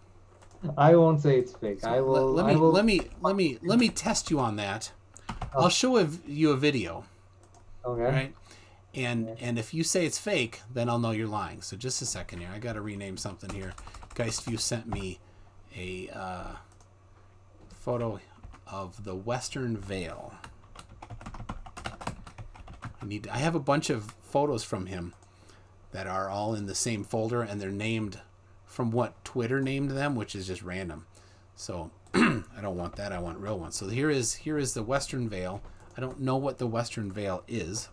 I won't say it's fake. So let me test you on that. I'll show you a video. Okay. Right? And if you say it's fake, then I'll know you're lying. So just a second here. I got to rename something here. Geistview sent me a photo of the Western Veil. I have a bunch of photos from him that are all in the same folder, and they're named from what Twitter named them, which is just random. So I don't want that. I want real ones. So here is the Western Veil. I don't know what the Western Veil is,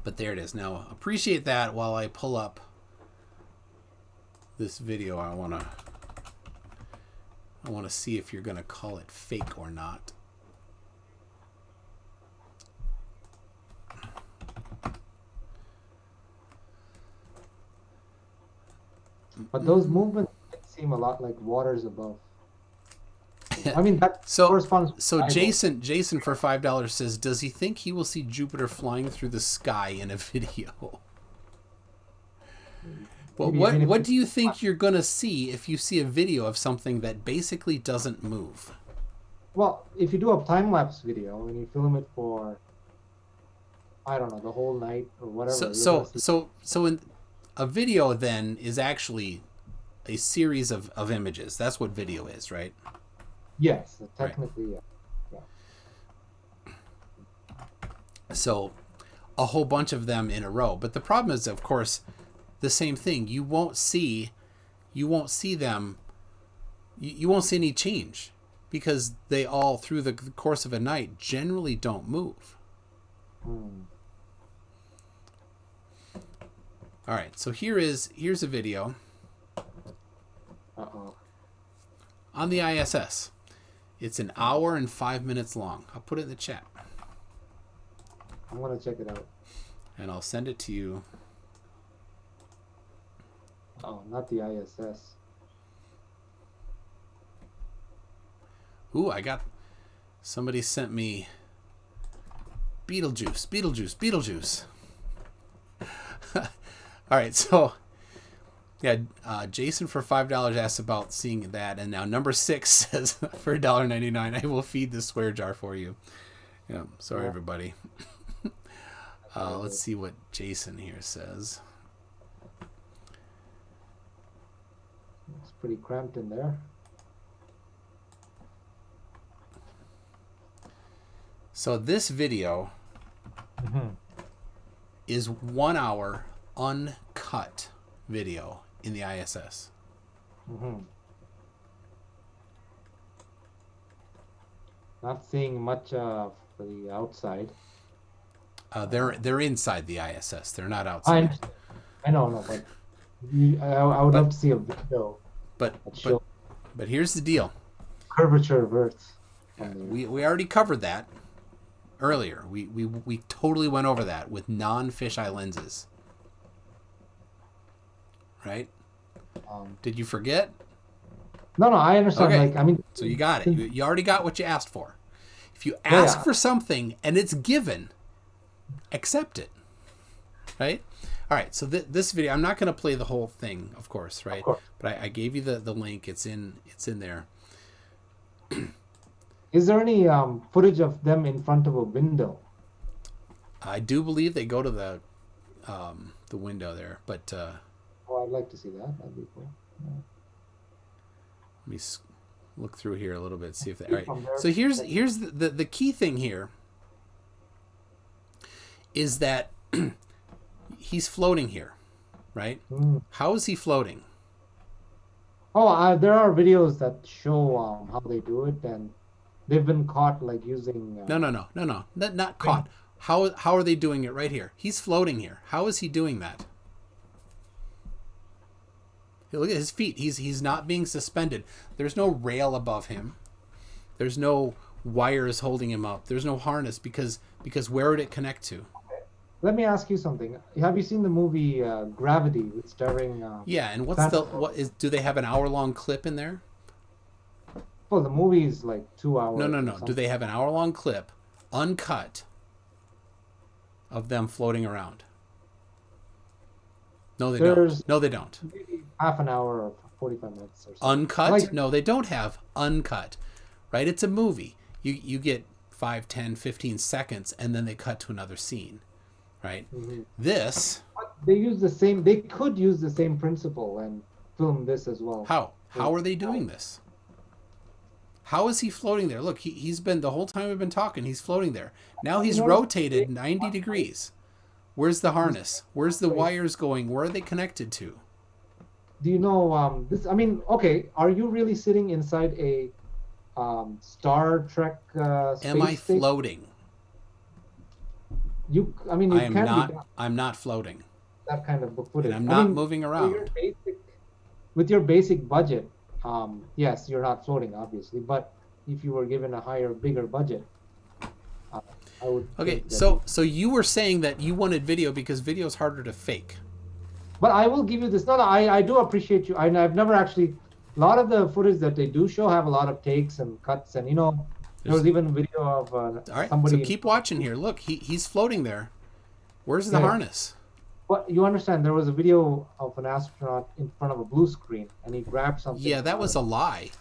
but there it is. Now appreciate that while I pull up this video. I want to see if you're going to call it fake or not. But those movements seem a lot like waters above. I mean, that corresponds. So Jason for $5 says, does he think he will see Jupiter flying through the sky in a video? Well, what do you think you're going to see if you see a video of something that basically doesn't move? Well, if you do a time-lapse video and you film it for, I don't know, the whole night or whatever. So in a video then is actually a series of images. That's what video is, right? Yes, technically, right. Yeah. So a whole bunch of them in a row. But the problem is, of course, the same thing. You won't see them. You won't see any change because they all, through the course of a night, generally don't move. All right, so here's a video on the ISS. It's an hour and 5 minutes long. I'll put it in the chat. I want to check it out. And I'll send it to you. Oh, not the ISS. Ooh, somebody sent me Beetlejuice. All right, so yeah, Jason for $5 asked about seeing that, and now number 6 says for $1.99 I will feed the swear jar for you. Yeah, sorry everybody. Let's see what Jason here says. It's pretty cramped in there. So this video is 1 hour uncut video in the ISS. Not seeing much of the outside. They're inside the ISS. They're not outside. I know, but I would love to see a video. But here's the deal. Curvature of Earth. We already covered that earlier. We totally went over that with non-fisheye lenses. Right? Did you forget? No, I understand. Okay. Like, I mean, so you got it. You already got what you asked for. If you ask for something and it's given, accept it. Right? All right. So this video, I'm not going to play the whole thing, of course, right? Of course. But I gave you the link. It's in there. Is there any footage of them in front of a window? I do believe they go to the window there, but. Oh, I'd like to see that. That'd be cool. Yeah. Let me look through here a little bit, see if they. All right. So here's the key thing here. Is that he's floating here, right? How is he floating? Oh, there are videos that show how they do it, and they've been caught like using. No. Not caught. How are they doing it right here? He's floating here. How is he doing that? Look at his feet. He's not being suspended. There's no rail above him. There's no wires holding him up. There's no harness because where would it connect to? Let me ask you something. Have you seen the movie Gravity? It's starring. Yeah, and do they have an hour-long clip in there? Well, the movie is like 2 hours. No. Do they have an hour-long clip, uncut, of them floating around? No, they don't. No, they don't. Maybe half an hour or 45 minutes or something. Uncut? Like, no, they don't have uncut. Right? It's a movie. You get 5, 10, 15 seconds, and then they cut to another scene. Right? This... They could use the same principle and film this as well. How? How are they doing this? How is he floating there? Look, he's been, the whole time we've been talking, he's floating there. Now he's rotated 90 degrees. Where's the harness? Where's the wires going? Where are they connected to? Do you know this? I mean, okay, are you really sitting inside a Star Trek space Am I station? floating? I'm not floating. That kind of footage. And I'm not moving around. With your basic budget, yes, you're not floating, obviously. But if you were given a bigger budget, I would. Okay, so you were saying that you wanted video because video is harder to fake. But I will give you this. No, I do appreciate you. I've never actually. A lot of the footage that they do show have a lot of takes and cuts, and there was even a video of all right, somebody. So keep watching here. Look, he's floating there. Where's the harness? Well, you understand, there was a video of an astronaut in front of a blue screen, and he grabbed something. Yeah, that was a lie.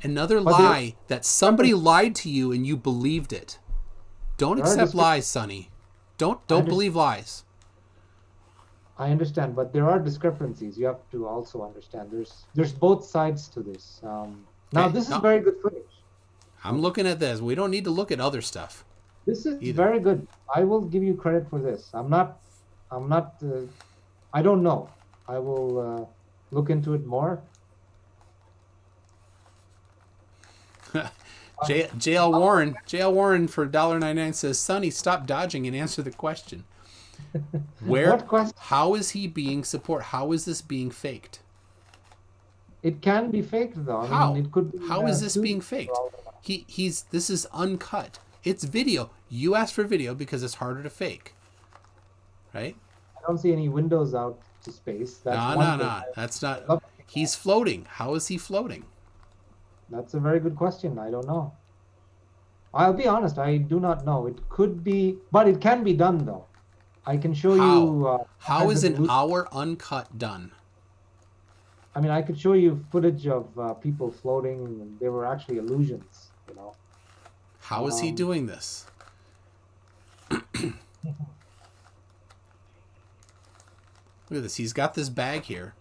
Another lie that somebody lied to you and you believed it. Don't accept lies, Sonny. Don't believe lies. I understand, but there are discrepancies. You have to also understand. There's both sides to this. Now, this is very good footage. I'm looking at this. We don't need to look at other stuff. This is very good. I will give you credit for this. I don't know. I will look into it more. JL Warren for $1.99 says, Sonny, stop dodging and answer the question. What question? How is he being support? How is this being faked? It can be faked though. How? I mean, it could be, how is this being faked? This is uncut. It's video. You asked for video because it's harder to fake. Right? I don't see any windows out to space. No. That's not. He's floating. How is he floating? That's a very good question. I don't know. I'll be honest, I do not know. It could be, but it can be done though. I can show How? you all How kinds is of an hour uncut done? I mean, I could show you footage of people floating, and they were actually illusions, you know. How is he Um, doing this? Look at this. He's got this bag here.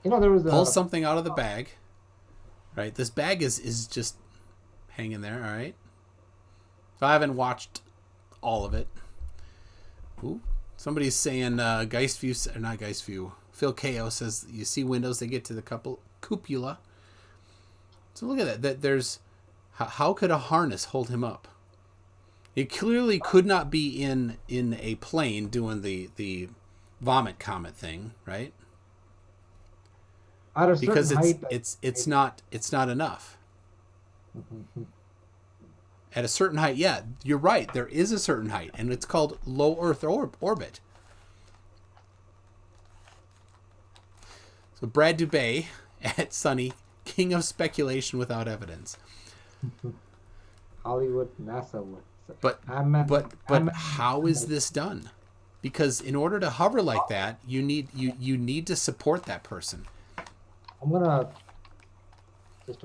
there was Pulls a something out of the bag. Right? This bag is just hanging there, all right? So I haven't watched all of it. Ooh. Somebody's saying Geistview, or not Geistview. Phil Ko says you see windows, they get to the cupola. So look at that. There's how could a harness hold him up? It clearly could not be in a plane doing the vomit comet thing, right? at a certain Because height. it's not enough. At a certain height, yeah, you're right. There is a certain height, and it's called low Earth orbit. So Brad Dubay at Sunny, king of speculation without evidence. Hollywood, NASA would. But how is this done? Because in order to hover like that, you need to support that person. I'm gonna just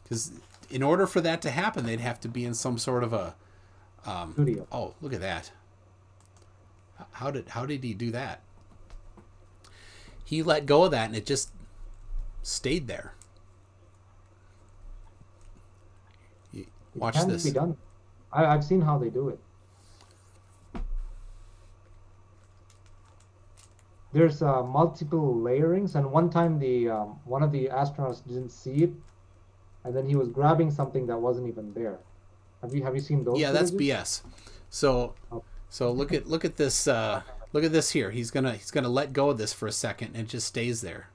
Because in order for that to happen, they'd have to be in some sort of a studio. Oh, look at that! How did he do that? He let go of that, and it just stayed there. Watch It can this. be done. I've seen how they do it. There's multiple layerings, and one time the one of the astronauts didn't see it, and then he was grabbing something that wasn't even there. Have you seen those? Yeah, that's footages? BS. So Oh. so look at this. Look at this here. He's gonna let go of this for a second, and it just stays there.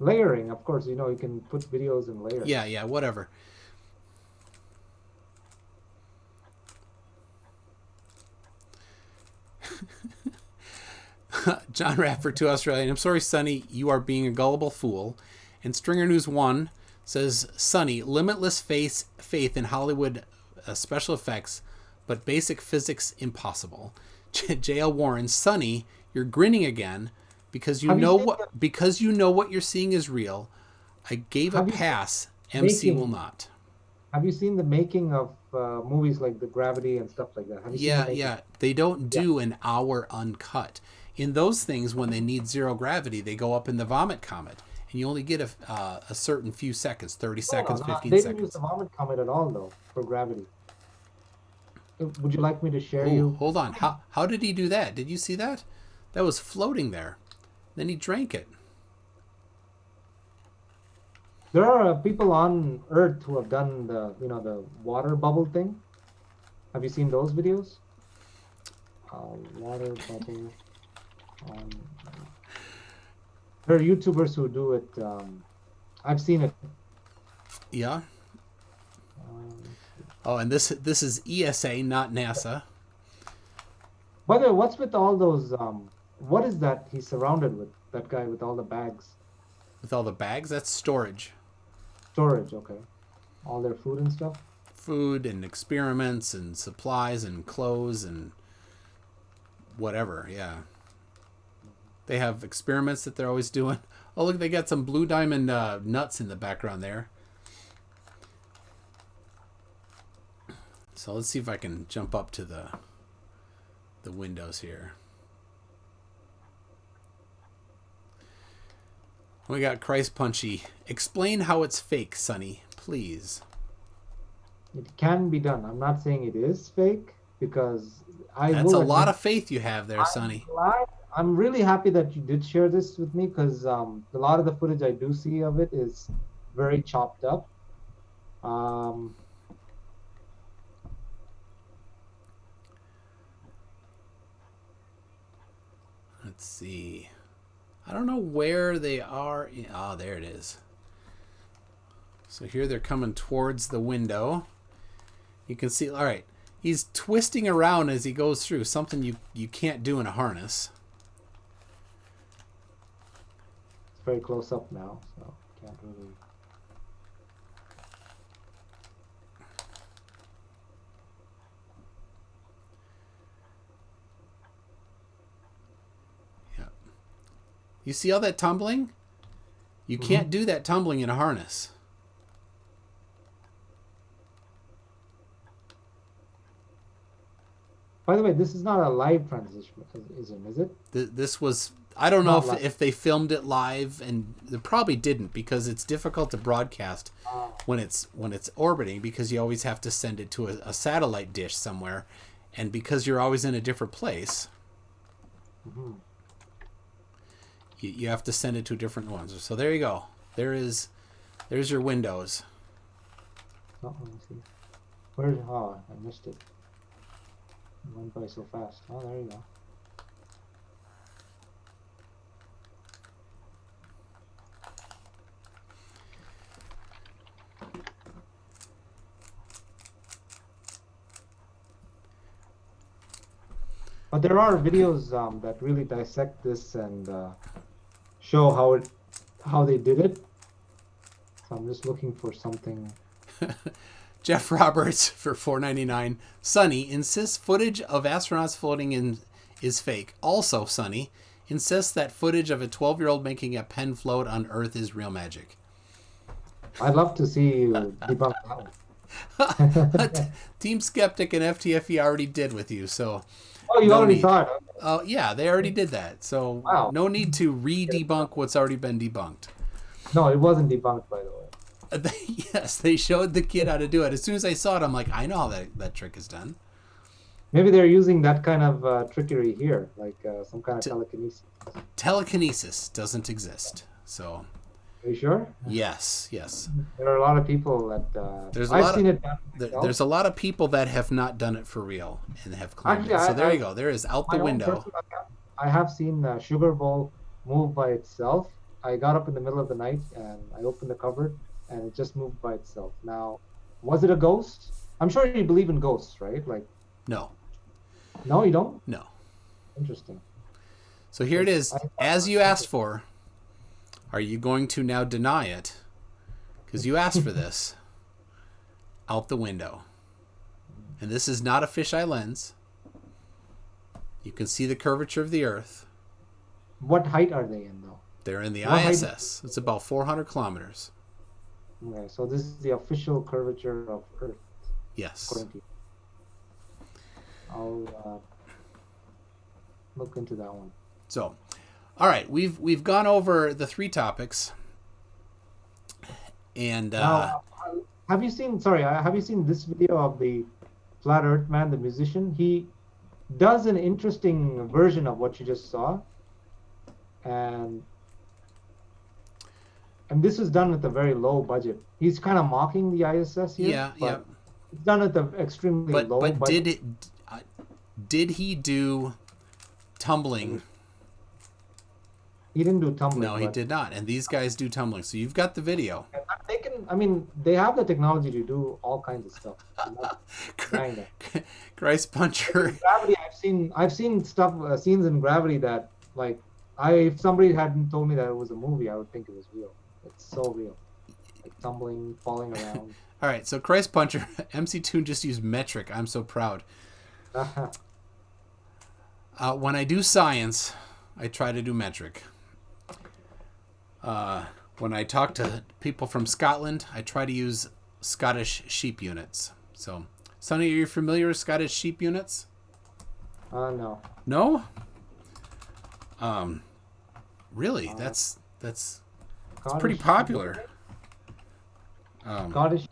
Layering, of course, you can put videos in layers. Yeah, whatever. John Radford to Australia. I'm sorry, Sonny, you are being a gullible fool. And Stringer News 1 says, Sonny, limitless faith in Hollywood special effects, but basic physics impossible. J.L. Warren, Sonny, you're grinning again because you know what you're seeing is real. I gave a Have you pass. seen MC making- will not. Have you seen the making of movies like The Gravity and stuff like that? Have you seen the making? Yeah. They don't do an hour uncut. In those things, when they need zero gravity, they go up in the vomit comet, and you only get a certain few seconds, 30 seconds, No, 15 they seconds. didn't use the vomit comet at all, though, for gravity. Would you like me to share Ooh, you? hold on. How did he do that? Did you see that? That was floating there. Then he drank it. There are people on Earth who have done the water bubble thing. Have you seen those videos? Water bubble. There are YouTubers who do it. I've seen it. Yeah. Oh, and this is ESA, not NASA. By the way, what's with all those? What is that he's surrounded with? That guy with all the bags. With all the bags, that's storage. Storage, okay. All their food and stuff. Food and experiments and supplies and clothes and whatever, yeah. They have experiments that they're always doing. Oh, look, they got some blue diamond nuts in the background there. So let's see if I can jump up to the windows here. We got Christ Punchy. Explain how it's fake, Sonny, please. It can be done. I'm not saying it is fake because That's a lot of faith you have there, Sonny. I'm really happy that you did share this with me because a lot of the footage I do see of it is very chopped up. Let's see. I don't know where they are. Ah, there it is. So here they're coming towards the window. You can see, all right, he's twisting around as he goes through, something you can't do in a harness. very close up now, so can't really. Yeah. You see all that tumbling? You can't do that tumbling in a harness. By the way, this is not a live transition, is it? This was, I don't know Not if they filmed it live, and they probably didn't, because it's difficult to broadcast when it's orbiting, because you always have to send it to a satellite dish somewhere, and because you're always in a different place, you have to send it to different ones. So there you go. There's your windows. Oh, let me see. Where's I missed it. It went by so fast. Oh, there you go. But there are videos that really dissect this and show how they did it. So I'm just looking for something. Jeff Roberts for $4.99. Sunny insists footage of astronauts floating in is fake. Also, Sunny insists that footage of a 12-year-old making a pen float on Earth is real magic. I'd love to see you debunk that one. Team Skeptic and FTFE already did with you, so. Oh, you already saw it. Oh, yeah, they already did that. So wow. No need to re-debunk what's already been debunked. No, it wasn't debunked, by the way. Yes, they showed the kid how to do it. As soon as I saw it, I'm like, I know how that trick is done. Maybe they're using that kind of trickery here, like some kind of telekinesis. Telekinesis doesn't exist. So. Are you sure? Yes. There are a lot of people that there's a lot of people that have not done it for real and have claimed it. So there you go. There is out the window. I have seen Sugar Bowl move by itself. I got up in the middle of the night and I opened the cupboard and it just moved by itself. Now, was it a ghost? I'm sure you believe in ghosts, right? Like. No. No, you don't? No. Interesting. So here it is, as you asked for. Are you going to now deny it? Because you asked for this. Out the window. And this is not a fisheye lens. You can see the curvature of the Earth. What height are they in, though? They're in the ISS. It's about 400 kilometers. Okay, so this is the official curvature of Earth. Yes. I'll look into that one. So, all right, we've gone over the 3 topics, and now, have you seen this video of the Flat Earth Man, the musician? He does an interesting version of what you just saw, and this was done with a very low budget. He's kind of mocking the ISS here. Yeah. It's done at the extremely low budget. But did he do tumbling? He didn't do tumbling. No, he did not. And these guys do tumbling. So you've got the video. They can. I mean, they have the technology to do all kinds of stuff. Christ Puncher. In Gravity, I've seen stuff, scenes in Gravity that, like, if somebody hadn't told me that it was a movie, I would think it was real. It's so real, like tumbling, falling around. All right, so Christ Puncher, MC Toon just used metric. I'm so proud. When I do science, I try to do metric. When I talk to people from Scotland, I try to use Scottish sheep units. So, Sonny, are you familiar with Scottish sheep units? No. No? Really? That's pretty popular. Scottish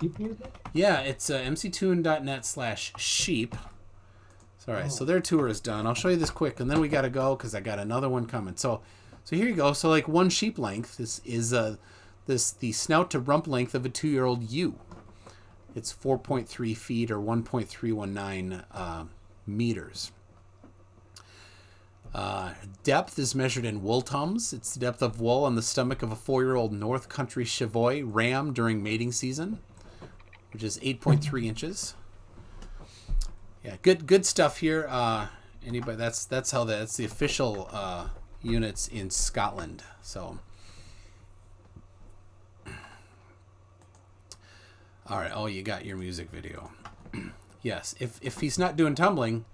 sheep music? Yeah, it's mctoon.net/sheep. Sorry, so their tour is done. I'll show you this quick, and then we got to go because I got another one coming. So here you go. So like one sheep length is the snout to rump length of a 2-year-old ewe. It's 4.3 feet or 1.319 meters. Depth is measured in wool tums. It's the depth of wool on the stomach of a 4-year-old North Country Chevoy ram during mating season, which is 8.3 inches. Yeah, good stuff here. Anybody? That's the official units in Scotland. So All right. Oh, you got your music video. Yes. If he's not doing tumbling,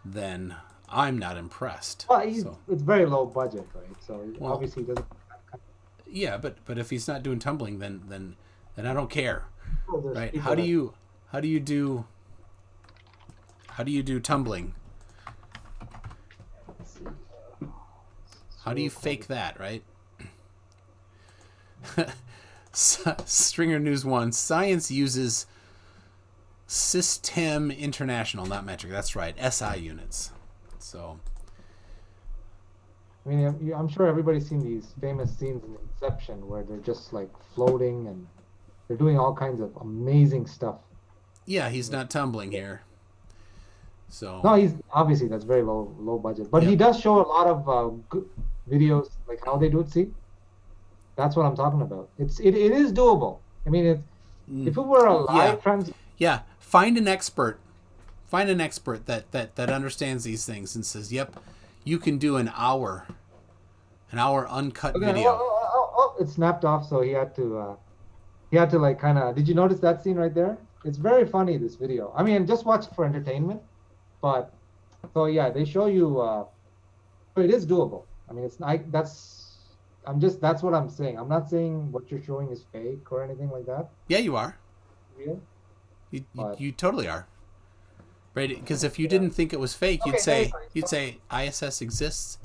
then I'm not impressed. Well, So, it's very low budget, right? So well, obviously he doesn't. yeah, but if he's not doing tumbling, then I don't care, Oh, there's right? people How do that- you do tumbling? let's see. How do you fake that, right? Stringer News 1. Science uses System International, not metric. That's right. SI units. So, I mean, I'm sure everybody's seen these famous scenes in Inception where they're just like floating and they're doing all kinds of amazing stuff. yeah, he's not tumbling here. So, No, he's obviously that's very low budget, but he Yep. does show a lot of good videos like how they do it. See, that's what I'm talking about. It is doable. I mean, if it were a live yeah, find an expert. Find an expert that understands these things and says, "Yep, you can do an hour uncut Okay, video." it snapped off, so he had to like kind of. Did you notice that scene right there? It's very funny, this video. I mean, just watch it for entertainment, but so yeah, they show you. It is doable. I mean, that's what I'm saying. I'm not saying what you're showing is fake or anything like that. Yeah, you are. Real. You totally are. Right? Because if you didn't think it was fake, you'd say ISS exists,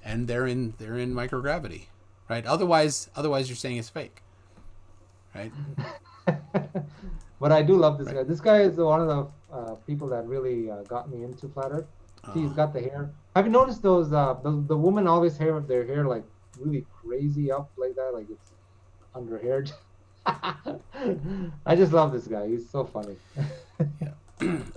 and they're in microgravity, right? Otherwise you're saying it's fake, right? But I do love this guy. This guy is one of the people that really got me into flat Earth. He's got the hair. Have you noticed those? The women always have their hair like really crazy up like that, like it's under hair. I just love this guy. He's so funny.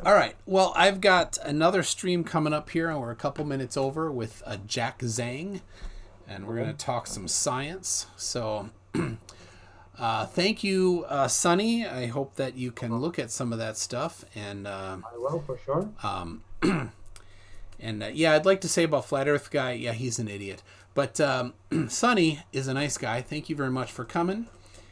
All right. Well, I've got another stream coming up here, and we're a couple minutes over with Jack Zhang, and we're going to talk some science. So, thank you, Sonny. I hope that you can look at some of that stuff. And I will for sure. And yeah, I'd like to say about Flat Earth Guy, yeah, he's an idiot. But Sonny is a nice guy. Thank you very much for coming.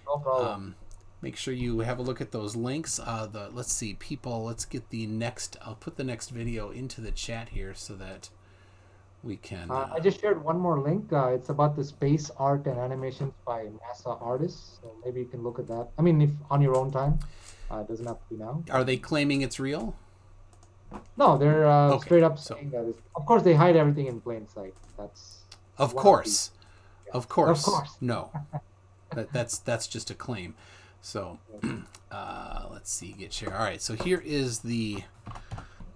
No problem. Make sure you have a look at those links. Let's see, people. Let's get the next. I'll put the next video into the chat here so that we can. I just shared one more link. It's about the space art and animations by NASA artists. So maybe you can look at that. I mean, if on your own time. It doesn't have to be now. Are they claiming it's real? No, they're Okay, straight up so- saying that. Of course, they hide everything in plain sight. That's Of one course. the- Of course. Of course. No. That's just a claim. So let's see, get share. All right, so here is the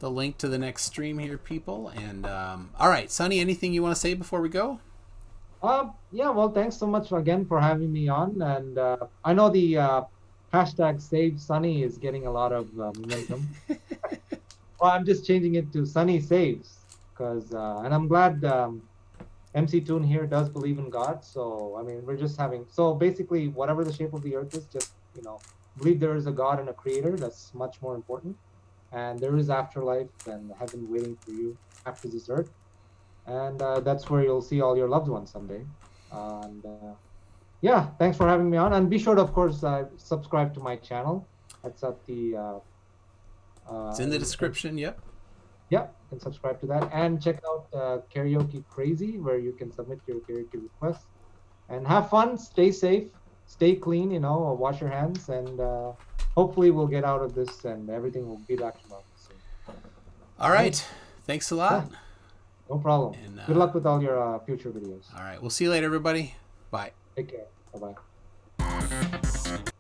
link to the next stream here, people. And all right, Sonny, anything you want to say before we go? Yeah, well, thanks so much again for having me on. And I know the hashtag Save Sunny is getting a lot of momentum. Well, I'm just changing it to Sunny Saves, because and I'm glad MC Toon here does believe in God. So I mean, we're just having basically whatever the shape of the earth is, just believe there is a God and a creator. That's much more important. And there is afterlife and heaven waiting for you after this earth. And that's where you'll see all your loved ones someday. And yeah, thanks for having me on. And be sure to, of course, subscribe to my channel. That's at the... It's in the description, yep. Yeah, you can subscribe to that. And check out Karaoke Crazy, where you can submit your karaoke requests. And have fun, stay safe, stay clean, wash your hands. And hopefully we'll get out of this and everything will be back to normal soon. All right. Thanks a lot. Yeah. No problem. And, good luck with all your future videos. All right. We'll see you later, everybody. Bye. Take care. Bye-bye.